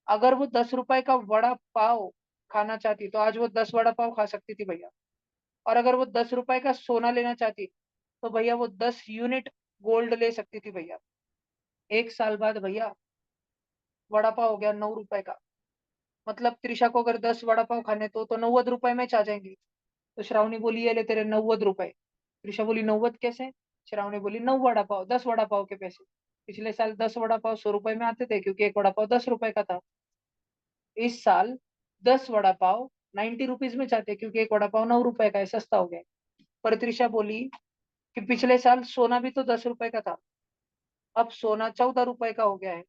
अगर वो 10 रुपए का वड़ा पाव खाना चाहती, तो आज वो 10 वड़ा पाव खा सकती थी भैया। और अगर वो 10 रुपए का सोना लेना चाहती, तो भैया वो 10 यूनिट गोल्ड ले सकती थी भैया। 1 साल बाद भैया वड़ा पाव हो गया 9 रुपए का। मतलब त्रिशा को अगर 10 वड़ा पाव खाने, तो 90 रुपए में आ जाएंगे। तो श्रावणी बोली ये ले तेरे 90 रुपए। त्रिशा बोली 90 कैसे? श्रावणी बोली 9 वड़ा पाव, 10 वड़ा पाव के पैसे। पिछले साल 10 वड़ा पाव 100 रुपए में आते थे, क्योंकि एक वड़ा पाव 10 रुपए का था। इस साल 10 वड़ा पाव 90 रुपीज में चाहते, क्योंकि एक वड़ा पाव 9 रुपए का है, सस्ता हो गया। पर त्रिशा बोली कि पिछले साल सोना भी तो 10 रुपए का था, अब सोना 14 रुपए का हो गया है।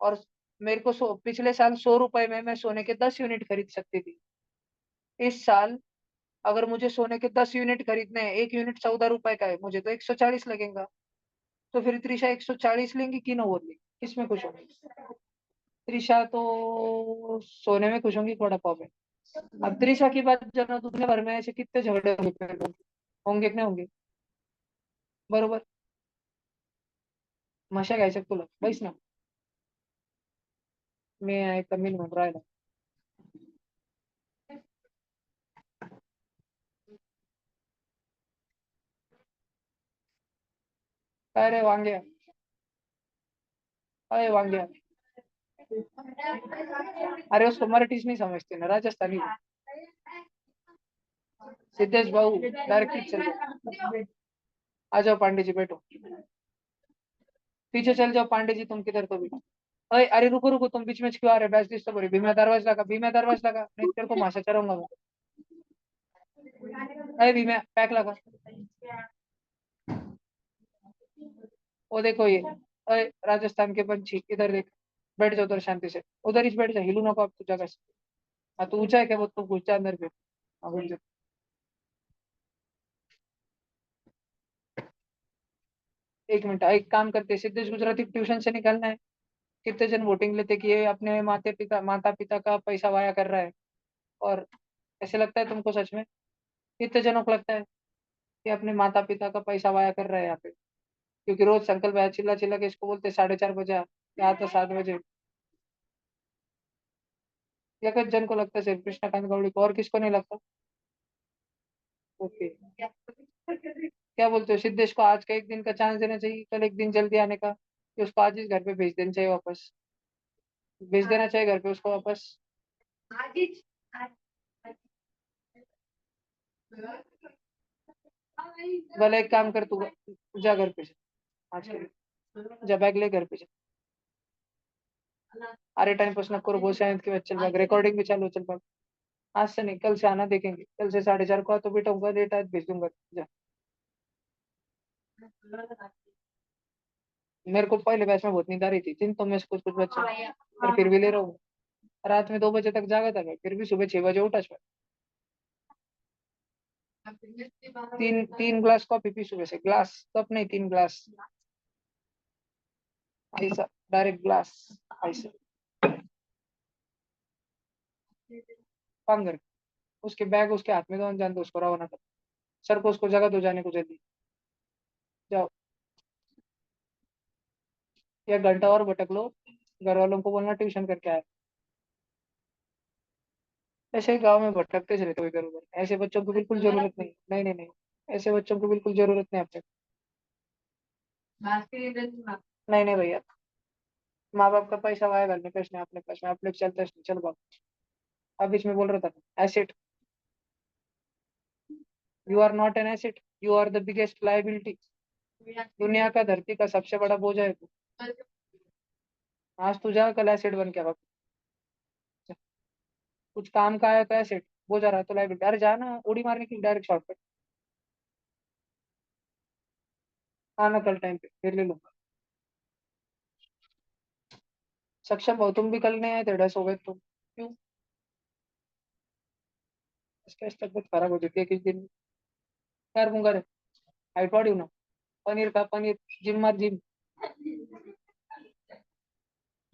और मेरे को पिछले साल 100 रुपए में मैं सोने के 10 यूनिट खरीद सकती थी। इस साल अगर मुझे सोने के 10 यूनिट खरीदने हैं, 1 यूनिट 14 रुपए का है, मुझे तो 140 लगेगा। तो फिर त्रिशा 140 लेंगी कि 90 लेंगी? किसमें खुश होंगी? त्रिशा तो सोने में खुश होंगी, वड़ा पाव में। अब त्रिशा की बात जानो, दुनिया भर में ऐसे कितने झगड़े होंगे पेड़ लोग, होंगे कि नहीं होंगे? बरोबर. मशा घ्यायच्या तुला बैस ना. मी आहे तमिळ म्हणून राहिला. अरे वांग्या, अरे वांग्या, अरे उसको मराठीच नहीं समझते ना, राजस्थानी है। सिद्धेश भाऊ डायरेक्ट चल जाओ, आ जाओ पांडे जी बैठो, पीछे चल जाओ पांडे जी, तुम किधर तो भी। अरे अरे रुको रुको, तुम बीच में क्यों आ रहे, बैच डिस्टर्ब हो रही, भीमा दरवाजा लगा, भीमा दरवाजा लगा, नहीं तेरे को माशा चढ़ाऊंगा मैं। अरे भीमा पैक लगा, वो देखो ये, अरे राजस्थान के पंछी इधर देख, बैठ जाओ उधर शांति से, उधर ही बैठ जाओ, हिलू नको आप, तू जगह से। हाँ तू ऊंचा है क्या, वो तू घुस जा अंदर पे। हाँ बैठ जा। एक मिनट, एक काम करते हैं, सिद्धेश गुजराती ट्यूशन से निकलना है। कितने जन वोटिंग लेते कि ये अपने माता पिता का पैसा वाया कर रहा है, और ऐसे लगता है तुमको सच में, कितने जनों को लगता है कि अपने माता पिता का पैसा वाया कर रहा है यहाँ पे, क्योंकि रोज संकल्प है चिल्ला चिल्ला के इसको बोलते 4:30 बजे या तो 7 बजे, या कुछ जन को लगता है सिर्फ कृष्णकांत गौड़ी को, और किसको नहीं लगता। ओके, क्या बोलते हो, सिद्धेश को आज का एक दिन का चांस देना चाहिए, कल एक दिन जल्दी आने का, कि उसको आज ही घर पे भेज देना चाहिए वापस, भेज देना चाहिए घर पे उसको वापस। भले एक काम कर, तू जा घर पे जा, आज के लिए जा, बैग ले घर पे जा। अरे टाइम पास ना करो, बहुत शांत के बाद चल भाग, रिकॉर्डिंग भी चालू, चल भाग। आज से नहीं, कल से आना, देखेंगे, कल से 4:30 को आ तो बेटा होगा, लेट आज भेज दूंगा, जा। मेरे को पहले बैच में बहुत नींद आ रही थी, दिन तो मैं कुछ कुछ बच्चे, पर फिर भी ले रहा हूँ। रात में 2 बजे तक जागा था मैं, फिर भी सुबह 6 बजे उठा मैं। 3 3 ग्लास कॉफी पी सुबह से, ग्लास कप नहीं, 3 ग्लास, ऐसा डायरेक्ट ग्लास, ऐसा पांगर, उसके बैग उसके हाथ में दो, जान दो उसको, रवाना कर, सर को उसको जगह दो, जाने को जल्दी, जाओ। या घंटा और भटक लो, घर वालों को बोलना ट्यूशन करके आए। ऐसे ही गांव में भटकते चले तो इधर उधर, ऐसे बच्चों को बिल्कुल जरूरत नहीं, नहीं नहीं नहीं, ऐसे बच्चों को बिल्कुल जरूरत नहीं अपने। नहीं नहीं भैया, माँ बाप का पैसा वाया घर में कैसे अपने पास में, अपने चलते चल बाप। अब इसमें बोल रहा था asset, you are not an asset, you are the biggest liability, दुनिया का धरती का सबसे बड़ा बोझ है तू। आज तू जा, कल एसेट बन के आ। कुछ काम का आया तो एसेट, बोझ आ रहा है तो लाइबिलिटी, अरे जाना उड़ी मारने की डायरेक्ट शॉर्टकट, आना कल टाइम पे फिर ले लूंगा। सक्षम हो तुम भी, कल नहीं आए थे, डस हो गए तुम क्यों, इसका तबीयत खराब हो जाती है किस दिन। यार मुंगा रे, हाइट वाड़ी हूं ना, पनीर का पनीर, जिम मार जिम,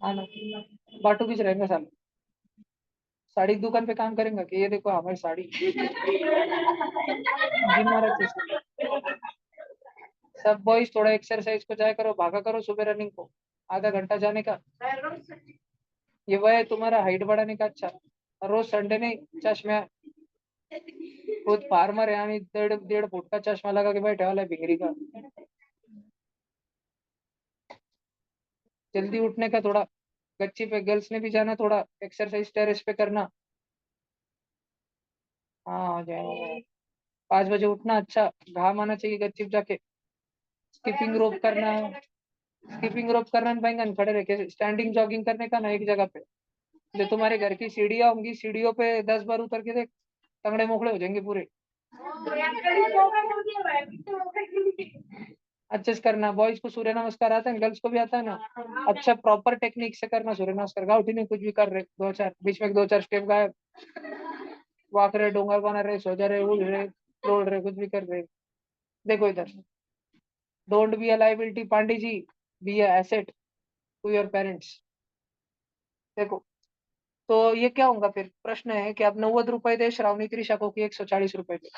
आना, बाटू किस रहेंगे साल, साड़ी की दुकान पे काम करेंगे कि ये देखो हमारी साड़ी, जिम मारा चीज। सब बॉयज थोड़ा एक्सरसाइज को जाया करो, भागा करो सुबह रनिंग को, आधा घंटा जाने का, ये वह है तुम्हारा हाइट बढ़ाने का। अच्छा, रोज संडे नहीं चश्मे, खुद फार्मर है, आम्ही 1.5 फुट का चश्मा लगा के बैठे वाला है भिंगरी का। जल्दी उठने का थोड़ा, गच्ची पे गर्ल्स ने भी जाना, थोड़ा एक्सरसाइज टेरेस पे करना। हाँ हो जाएगा, 5 बजे उठना, अच्छा घाम आना चाहिए गच्ची पे जाके, स्किपिंग रोप करना, स्किपिंग रोप करना नहीं पाएंगे खड़े रह के, स्टैंडिंग जॉगिंग करने का ना एक जगह पे, जो तुम्हारे घर की सीढ़ियाँ होंगी, सीढ़ियों पे 10 बार उतर के देख, तंगड़े मोखड़े हो जाएंगे पूरे। अच्छे से करना, बॉयज को सूर्य नमस्कार आता है, गर्ल्स को भी आता है ना, अच्छा प्रॉपर टेक्निक से करना सूर्य नमस्कार, गाउठी नहीं कुछ भी कर रहे, दो चार बीच में 2 4 स्टेप गायब, वाक रहे, डोंगर बना रहे, सो जा रहे, उड़ रहे, दौड़ रहे, कुछ भी कर रहे। देखो इधर, don't be a liability Pandey ji, be a asset to your parents. देखो, तो ये क्या होगा फिर, प्रश्न है कि आप 90 रुपए दे श्रावणी त्रिशा को, कि 140 रुपए दे,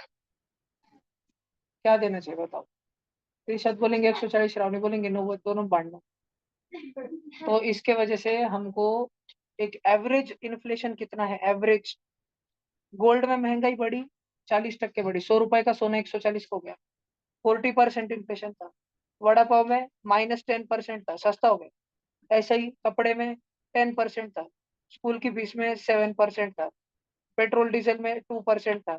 क्या देना चाहिए बताओ। त्रिशा बोलेंगे 140, श्रावणी बोलेंगे 90, दोनों बांटना। तो इसके वजह से हमको एक एवरेज इन्फ्लेशन कितना है, एवरेज गोल्ड में महंगाई बढ़ी, 40% बढ़ी, 100 रुपए का सोना 140 हो गया, 40% इन्फ्लेशन था। वड़ा पाव में -10% था, सस्ता हो गया। ऐसा ही कपड़े में 10% था, स्कूल की फीस में 7% था, पेट्रोल डीजल में 2% था,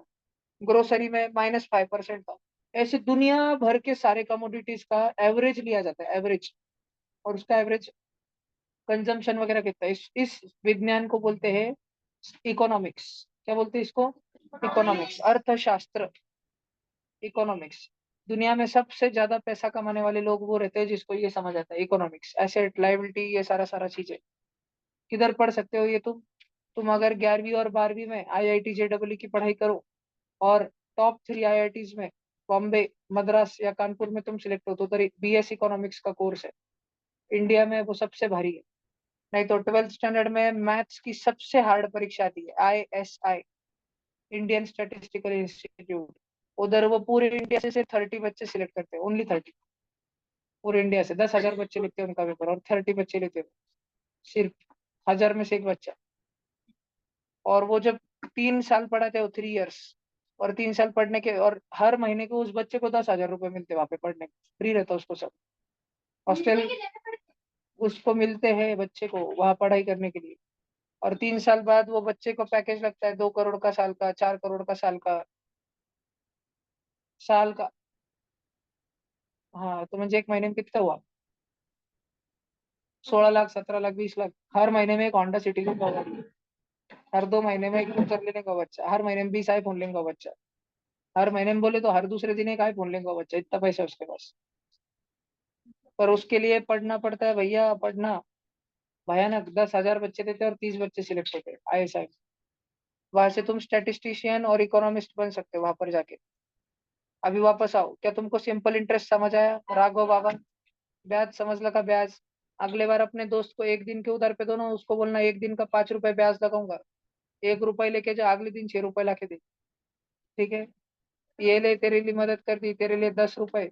ग्रोसरी में -5% था। ऐसे दुनिया भर के सारे कमोडिटीज का एवरेज लिया जाता है, एवरेज। और उसका एवरेज कंजम्पशन वगैरह कितना है, इस विज्ञान को बोलते हैं इकोनॉमिक्स। क्या बोलते हैं इसको? इकोनॉमिक्स, अर्थशास्त्र, इकोनॉमिक्स। दुनिया में सबसे ज्यादा पैसा कमाने वाले लोग वो रहते हैं जिसको ये समझ आता है, इकोनॉमिक्स, एसेट लायबिलिटी, ये सारा सारा चीजें। किधर पढ़ सकते हो ये तुम अगर 11वीं और 12वीं में IIT JEE की पढ़ाई करो और टॉप 3 IITs में बॉम्बे, मद्रास या कानपुर में तुम सिलेक्ट हो, तो BS इकोनॉमिक्स का कोर्स है, इंडिया में वो सबसे भारी है। नहीं तो 12th स्टैंडर्ड में मैथ्स की सबसे हार्ड परीक्षा आती है, ISI, इंडियन स्टैटिस्टिकल इंस्टीट्यूट। उधर वो पूरे इंडिया से सिर्फ 30 बच्चे सिलेक्ट करते हैं, ओनली 30। पूरे इंडिया से 10,000 बच्चे लिखते हैं उनका पेपर, और 30 बच्चे लेते हैं, सिर्फ 1000 में से एक बच्चा। और वो जब 3 साल पढ़ाते हो, 3 इयर्स, और 3 साल पढ़ने के, और हर महीने को उस बच्चे को 10,000 रुपए मिलते हैं वहां पे पढ़ने के, फ्री रहता है उसको सब। हॉस्टल उसको मिलते हैं बच्चे को वहां पढ़ाई करने के लिए। और 3 साल बाद वो बच्चे को पैकेज लगता है 2 करोड़ का साल का, 4 करोड़ का साल का, साल का। हाँ, तो मुझे एक महीने में कितना हुआ? 16 लाख, 17 लाख, 20 लाख। हर महीने में एक होंडा सिटी लेगा वो, हर 2 महीने में एक क्रूजर लेने का बच्चा, हर महीने में 20 iPhone लेगा बच्चा, हर महीने में बोले तो हर दूसरे दिन एक iPhone लेगा बच्चा, इतना पैसा है उसके पास। पर उसके लिए पढ़ना पड़ता है भैया, पढ़ना भयानक। 10,000 बच्चे देते हैं और 30 बच्चे सिलेक्ट होते हैं ISI। वहां से तुम स्टैटिस्टिशियन और इकोनॉमिस्ट बन सकते हो वहां पर जाके। अभी वापस आओ, क्या तुमको सिंपल इंटरेस्ट समझ आया? राघव बाबा, ब्याज समझ लगा? ब्याज अगले बार अपने दोस्त को 1 दिन के उधार पे दो ना, उसको बोलना 1 दिन का 5 रुपए ब्याज लगाऊंगा, 1 रुपए लेके जा, अगले दिन 6 रुपए लाके दे। ठीक है? ये ले, तेरे लिए मदद कर दी, तेरे लिए 10 रुपए,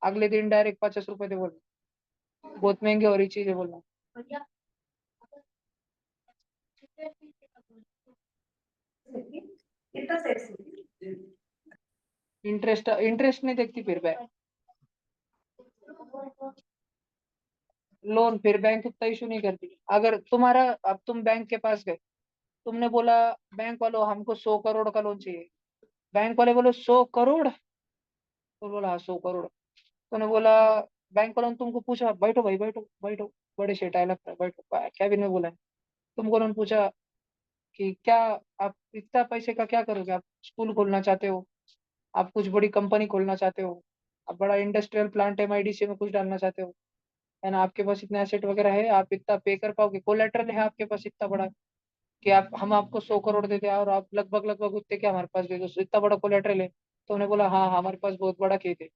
अगले दिन डायरेक्ट 50 रुपए दे बोलना। बहुत महंगी हो रही चीज है बोलना। इंटरेस्ट इंटरेस्ट नहीं देखती फिर बैंक, लोन फिर बैंक उतना इशू नहीं करती। अगर तुम्हारा, अब तुम बैंक के पास गए, तुमने बोला बैंक वालों हमको 100 करोड़ का लोन चाहिए, बैंक वाले बोले 100 करोड़, तो बोला हाँ 100 करोड़। तूने बोला, बैंक वालों ने तुमको पूछा, बैठो भाई बैठो बैठो, बड़े सेठाई लगता है, बैठो कैबिन में बोला है। तुमको उन्होंने पूछा कि क्या आप इतना पैसे का क्या करोगे? आप स्कूल खोलना चाहते हो, आप कुछ बड़ी कंपनी खोलना चाहते हो, आप बड़ा इंडस्ट्रियल प्लांट MIDC में कुछ डालना चाहते हो, है ना? आपके पास इतना एसेट वगैरह है, आप इतना पे कर पाओगे? कोलेटरल है आपके पास इतना बड़ा कि आप, हम आपको 100 करोड़ दे दें और आप लगभग लगभग उतने के हमारे पास दे दो, इतना बड़ा कोलेटरल है? तो उन्होंने बोला हाँ हमारे पास बहुत बड़ा खेत है।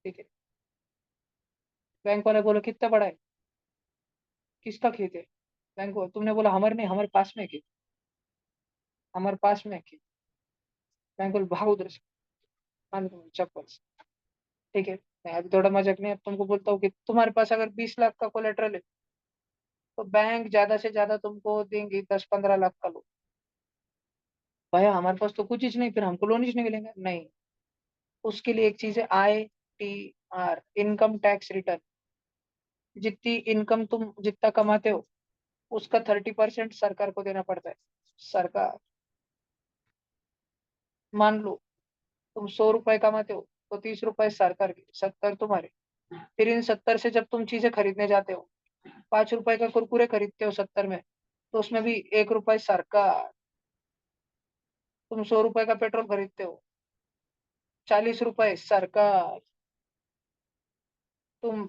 ठीक है? बैंक वाले बोले कितना बड़ा है? किसका खेत है? तुमने बोला हमारे नहीं, हमारे पास में है खेत, हमारे पास में है खेत। बैंक बोले भाग उधर से, मान लो चप्पल से। ठीक है? मैं अभी थोड़ा मजाक नहीं, अब तुमको बोलता हूँ कि तुम्हारे पास अगर 20 लाख का कोलेटरल है, तो बैंक ज्यादा से ज्यादा तुमको देंगे 10-15 लाख का लोन। भैया हमारे पास तो कुछ चीज नहीं, फिर हमको लोन ही नहीं मिलेंगे? नहीं, उसके लिए एक चीज है ITR, इनकम टैक्स रिटर्न। जितनी इनकम तुम जितना कमाते हो, उसका 30% सरकार को देना पड़ता है। सरकार, मान लो तुम 100 रुपए कमाते हो, तो 30 रुपए सरकार के, 70 तुम्हारे। फिर इन 70 से जब तुम चीजें खरीदने जाते हो, 5 रुपए का कुरकुरे खरीदते हो 70 में, तो उसमें भी 1 रुपए सरकार। तुम 100 रुपए का पेट्रोल खरीदते हो, 40 रुपए सरकार। तुम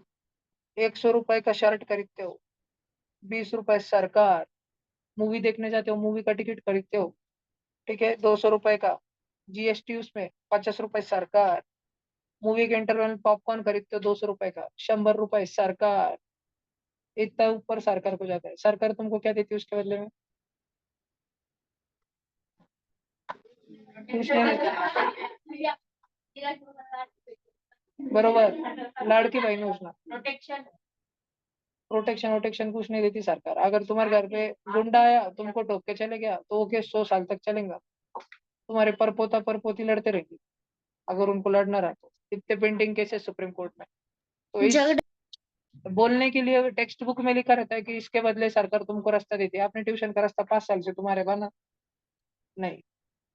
100 रुपए का शर्ट खरीदते हो, 20 रुपए सरकार। मूवी देखने जाते हो, मूवी का टिकट खरीदते हो, ठीक है, 200 रुपए का, GST उसमें 50 रुपए सरकार। मूवी के इंटरवल में पॉपकॉर्न खरीदते हो 200 रुपए का, 100 रुपए सरकार। इतना ऊपर सरकार को जाता है। सरकार तुमको क्या देती है उसके बदले में? कुछ नहीं। बरोबर, लाड़की बहन योजना, प्रोटेक्शन वोटेक्शन कुछ नहीं देती सरकार। अगर तुम्हारे घर पे गुंडा आया, तुमको ठोक के चले गया, तो वो केस 100 साल तक चलेगा। तुम्हारे परपोता परपोती लड़ते रहेंगे, अगर उनको लड़ना रहा तो। इतने पेंडिंग केसेस सुप्रीम कोर्ट में। तो इस झगड़े बोलने के लिए टेक्स्ट बुक में लिखा रहता है कि इसके बदले सरकार तुमको रास्ता देती है, आपने ट्यूशन का रास्ता 5 साल से तुम्हारे बना नहीं।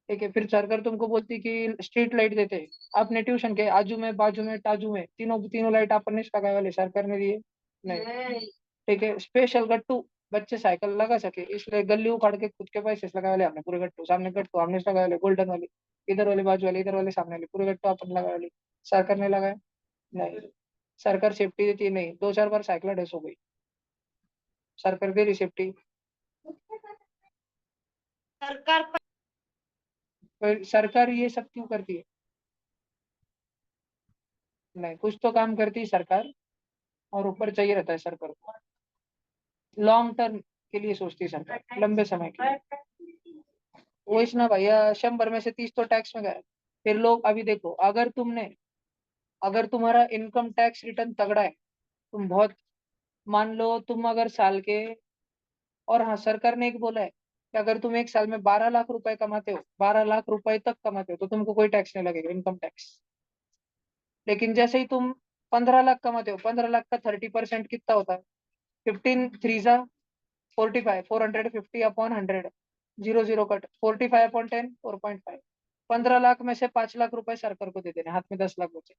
ठीक है, फिर सरकार तुमको बोलती कि स्ट्रीट लाइट देते हैं, आपने ट्यूशन के आजू में बाजू में ताजू में तीनों तीनों लाइट आपने लगाए वाले सरकार ने दिए नहीं। ठीक है, स्पेशल गट्टू बच्चे साइकिल लगा सके इसलिए गली उखाड़ के खुद के पैसे से लगाए वाले हमने पूरे गट्टू, सामने गट्टू हमने से लगाए वाले गोल्डन वाली, इधर वाले बाजू वाले इधर वाले सामने वाले पूरे गट्टू अपन लगाए वाली, सरकार ने लगाया नहीं। सरकार सेफ्टी देती है नहीं, 2-4 बार साइकिल डेस हो गई, सरकार दे रही सेफ्टी। सरकार पर फिर सरकार ये सब क्यों करती है? नहीं, कुछ तो काम करती है सरकार, और ऊपर चाहिए रहता है सरकार को, लॉन्ग टर्म के लिए सोचती है सरकार, लंबे समय के लिए। वो इस ना भैया 100 में से 30 तो टैक्स में गए। फिर लोग अभी देखो, अगर तुम्हारा इनकम टैक्स रिटर्न तगड़ा है, तुम बहुत, मान लो तुम अगर साल के, और हाँ सरकार ने एक बोला है कि अगर तुम एक साल में 12 लाख रुपए कमाते हो, 12 लाख रुपए तक कमाते हो तो तुमको कोई टैक्स नहीं लगेगा, इनकम टैक्स। लेकिन जैसे ही तुम 15 लाख कमाते हो, 15 लाख का 30% कितना होता है? 15 3 जा 45, 450 अपॉन 100, 0 0 कट, 45 अपॉन 10, 4.5। 15 लाख में से 5 लाख रुपए सरकार को दे देने, हाथ में 10 लाख बचे।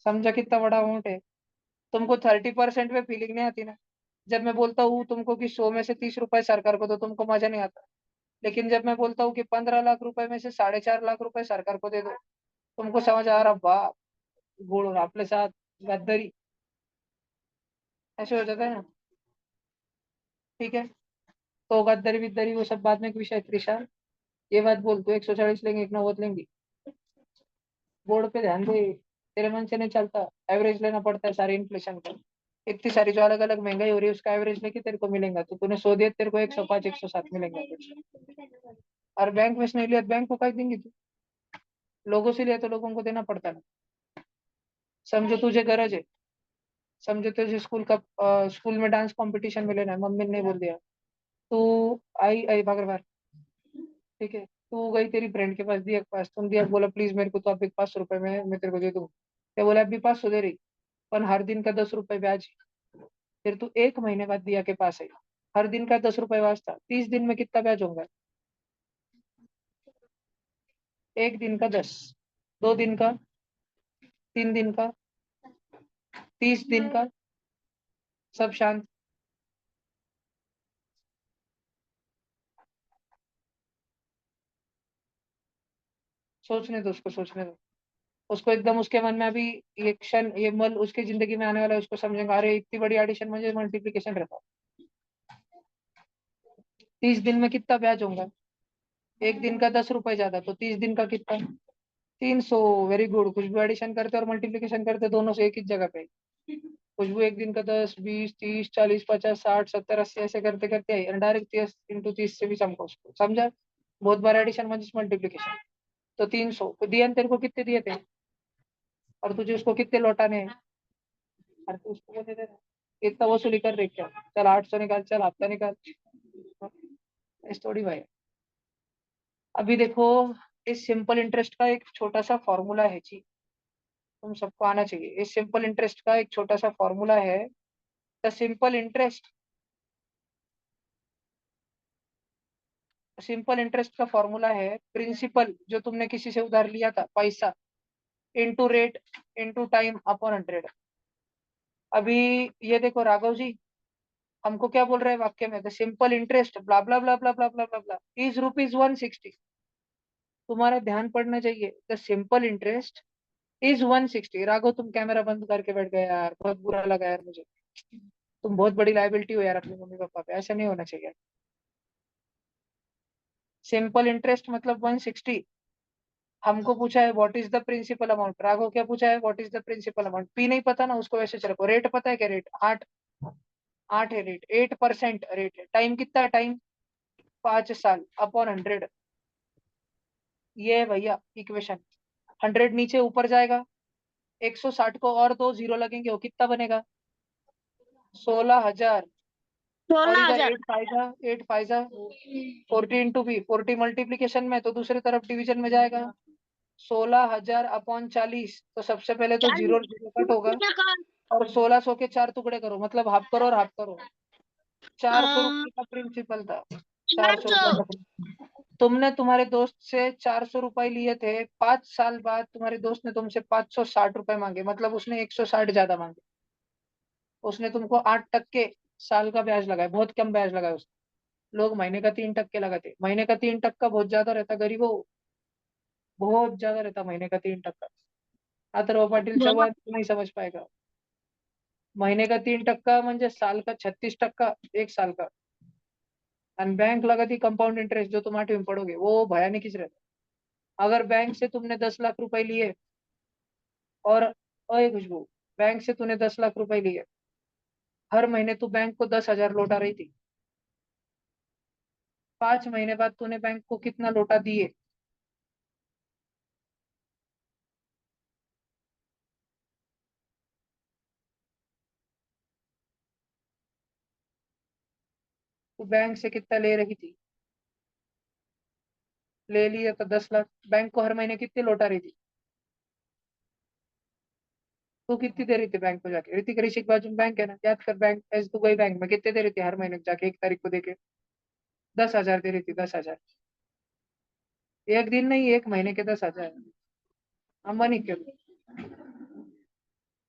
समझा कितना बड़ा अमाउंट है? तुमको 30% में फीलिंग नहीं आती ना, जब मैं बोलता हूँ तुमको कि 100 में से 30 रुपए सरकार को दो, तुमको मजा नहीं आता। लेकिन जब मैं बोलता हूँ कि 15 लाख रुपए में से 4.5 लाख रुपए सरकार को दे दो, तुमको समझ आ रहा, वाह गुड़ आपके साथ गद्दारी, ऐसे हो जाता है ना। ठीक है, तो गद्दारी विद्दारी वो सब बाद में का विषय है, त्रिशा। ये बात बोल, तू 140 लेंगे, एक नौबत लेंगी? बोर्ड पे ध्यान दे, तेरे मन से नहीं चलता, एवरेज लेना पड़ता है सारी इन्फ्लेशन का। इतनी सारी जो अलग अलग महंगाई हो रही है उसका एवरेज लेके तेरे को मिलेगा, तो तूने 100 दिया, तेरे को 105 107 मिलेगा कुछ। और बैंक में से नहीं लिया, बैंक को कहीं देंगी तू? लोगों से लिया तो लोगों को देना पड़ता है ना। समझो तुझे गरज है, समझो तुझे स्कूल में डांस कंपटीशन में लेना है, मम्मी ने नहीं बोल दिया, तू आई आई भाग बार, ठीक है, तू गई तेरी फ्रेंड के पास, दिया के पास, तुम दिया, बोला प्लीज मेरे को तो अब एक 500 रुपए में मैं तेरे को दे दूँ, क्या बोला अभी 500 दे रही, पर हर दिन का 10 रुपए ब्याज। फिर तू 1 महीने बाद दिया के पास है, हर दिन का 10 रुपए वास्ता, 30 दिन में कितना ब्याज होगा? एक दिन का 10, 2 दिन का, 3 दिन का, 30 दिन का, सब शांत। सोचने दो उसको, सोचने दो उसको, एकदम उसके मन में अभी ये क्षण, ये मल उसकी जिंदगी में आने वाला है, उसको समझेगा अरे इतनी बड़ी एडिशन मुझे मल्टीप्लीकेशन रहता, 30 दिन में कितना ब्याज होगा? एक दिन का 10 रुपए ज्यादा, तो 30 दिन का कितना? 300। वेरी गुड, खुशबू एडिशन करते और मल्टीप्लीकेशन करते दोनों से एक ही जगह पे। खुशबू एक दिन का 10 20 30 40 50 60 70 80 ऐसे करते करते आई, डायरेक्ट 30 × 30 से भी समझो उसको, समझा? बहुत बार एडिशन मतलब मल्टीप्लीकेशन। तो 300 दिया न, तेरे को कितने दिए थे, और तुझे उसको कितने लौटाने हैं? और तू उसको दे दे, इतना वसूली कर रही क्या? चल 800 निकाल, चल हफ्ता निकाल, इस थोड़ी भाई। अभी देखो, इस सिंपल इंटरेस्ट का एक छोटा सा फॉर्मूला है जी, तुम सबको आना चाहिए। इस सिंपल इंटरेस्ट का एक छोटा सा फॉर्मूला है, the simple interest, simple interest का फॉर्मूला है प्रिंसिपल जो तुमने किसी से उधार लिया था, पैसा, into rate, into time upon 100। अभी ये देखो राघव जी, हमको क्या बोल रहे हैं वाक्य में, the simple interest blah blah blah blah blah blah blah blah is ₹160। तुम्हारा ध्यान पड़ना चाहिए, the simple interest is 160। Raghav तुम कैमरा बंद करके बैठ गए यार, बहुत बुरा लगा यार मुझे, तुम बहुत बड़ी लाइबिलिटी हो यार अपने मम्मी पापा पे, ऐसा नहीं होना चाहिए। सिंपल इंटरेस्ट मतलब 160। हमको पूछा है what is the principal amount, Raghav क्या पूछा है, what is the principal amount? P नहीं पता ना, उसको वैसे रखो। रेट पता है क्या? रेट 8, 8 है रेट, 8% रेट है। टाइम कितना है? टाइम 5 साल अपॉन 100। ये है भैया इक्वेशन। 100 नीचे ऊपर जाएगा, 160 को और 2 जीरो लगेंगे, वो कितना बनेगा? 16,000। और सोलह इधर हजार 8 5 40 × B, 40 मल्टीप्लीकेशन में, तो दूसरी तरफ डिवीजन में जाएगा, 16,000 अपॉन 40, तो सबसे पहले तो जीरो जीरो कट होगा और 1600 के 4 टुकड़े करो, मतलब हाफ करो और हाफ करो। 400 रुपये का प्रिंसिपल था, 400 रुपये का principal। तुमने तुम्हारे दोस्त से 400 रुपए लिए थे, 5 साल बाद तुम्हारे दोस्त ने तुमसे 560 रुपए मांगे, मतलब उसने 160 ज्यादा मांगे। उसने तुमको 8% साल का ब्याज लगाया, बहुत कम ब्याज लगाया उसने। लोग महीने का 3% लगाते, महीने का 3% बहुत ज्यादा रहता गरीबों, बहुत ज्यादा रहता महीने का 3%। अथर्व पाटील चव्हाण नहीं समझ पाएगा। महीने का 3% म्हणजे साल का 36%, एक साल का। और बैंक लगाती कंपाउंड इंटरेस्ट, जो तुम 8वीं में पढ़ोगे, वो भयानक ही रहता। अगर बैंक से तुमने 10 लाख रुपए लिए और अय खुशबू, बैंक से तूने 10 लाख रुपए लिए, हर महीने तू बैंक को 10,000 लौटा रही थी, 5 महीने बाद तूने बैंक को कितना लौटा दिए? तू बैंक से कितना ले रही थी? ले लिया तो 10 लाख, बैंक को हर महीने कितने लौटा रही थी? तू कितनी दे रही थी बैंक को जाके? ऋतिक ऋषिक बाजू में बैंक है ना, याद कर। बैंक ऐसे तू गई बैंक में, कितने दे रही थी हर महीने जाके, 1 तारीख को देके? 10,000 दे रही थी, 10,000। एक दिन नहीं, एक महीने के 10,000। अंबानी क्यों?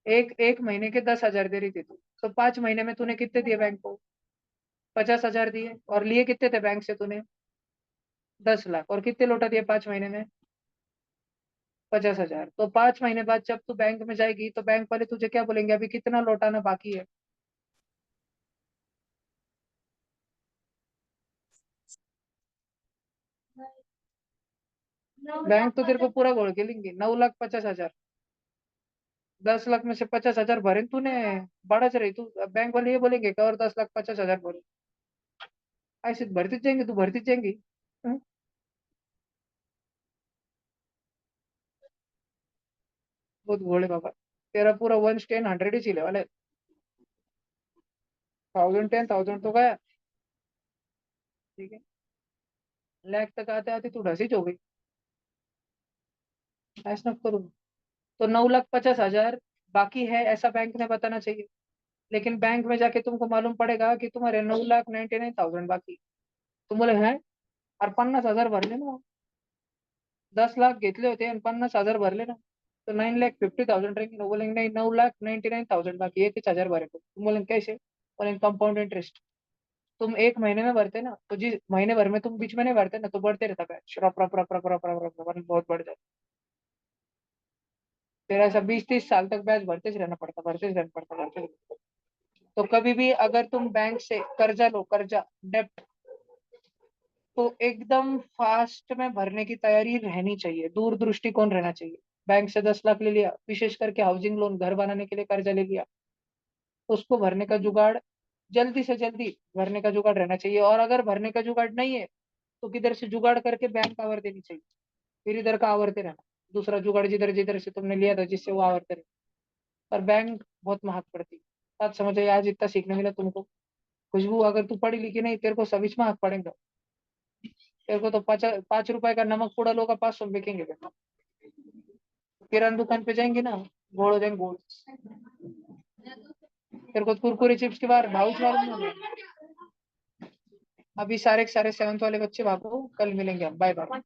एक महीने के 10,000 दे रही थी तू, तो 5 महीने में तूने कितने दिए बैंक को? 50,000 दिए। और लिए कितने थे बैंक से तूने? 10 लाख। और कितने लौटा दिए 5 महीने में? 50,000। तो 5 महीने बाद जब तू बैंक में जाएगी तो बैंक वाले तुझे क्या बोलेंगे, अभी कितना लौटाना बाकी है? बैंक तो तेरे को पूरा बोल के लेंगे 9,50,000। 10 लाख में से 50,000 भरे तूने, बढ़ा रही तू। अब बैंक वाले ये बोलेंगे कि और 10,50,000 भरे। ऐसे भरती जाएंगे, तू भरती जाएंगी। हम्म, बहुत भोले बाबा। तेरा पूरा 1 10 100 ही चले वाले। 1,000 10,000 तो गया। ठीक है, लाख तक आते आते तू ढसी हो गई। ऐसा ना करूँ। तो 9,50,000 बाकी है, ऐसा बैंक ने बताना चाहिए। लेकिन बैंक में जाके तुमको मालूम पड़ेगा कि तुम्हारे 9,99,000 बाकी। तुम बोले हैं, और 50,000 भरले ना। 10 लाख घेतले होते आणि 50,000 भरले ना, तो 9,50,000 रहेंगे ना। बोलेंगे नहीं, 9,99,000 बाकी, 1,000 भरे को। तुम बोलेंगे कैसे? बोलेंगे कंपाउंड इंटरेस्ट। तुम एक महीने में भरते ना, तो जिस महीने भर में तुम बीच में नहीं भरते ना, तो बढ़ते रहता है, रप रप रप रप रप रप रप रप, बहुत बढ़ जाता। फिर ऐसा 20 30 साल तक ब्याज भरते ही रहना पड़ता, भरते ही रहना पड़ता, भरते ही रहना पड़ता। तो कभी भी अगर तुम बैंक से कर्जा लो, कर्जा, डेप्ट, तो एकदम फास्ट में भरने की तैयारी रहनी चाहिए, दूर दृष्टिकोण रहना चाहिए। बैंक से 10 लाख ले लिया, विशेष करके हाउसिंग लोन, घर बनाने के लिए कर्जा ले लिया, उसको भरने का जुगाड़, जल्दी से जल्दी भरने का जुगाड़ रहना चाहिए। और अगर भरने का जुगाड़ नहीं है, तो किधर से जुगाड़ करके बैंक आवर देनी चाहिए, फिर इधर का आवर्ते रहना। दूसरा जुगाड़ जिधर जिधर से तुमने लिया था, जिससे वो आवर्ते रहे। पर बैंक बहुत महंग पड़ती। बात समझ आई? आज इतना सीखने मिला तुमको। खुशबू, अगर तू पढ़ी लिखी नहीं, तेरे को सविच महंग पड़ेगा। तेरे को तो 5 रुपए का नमक पूड़ा लोग 500 में बिकेंगे। किराना दुकान पे जाएंगे ना, घोड़ हो जाएंगे, घोड़। तेरे को कुरकुरे चिप्स के बाहर भाव मालूम नहीं होगा। अभी सारे के सारे 7th वाले बच्चे भागो, कल मिलेंगे हम, बाय बाय।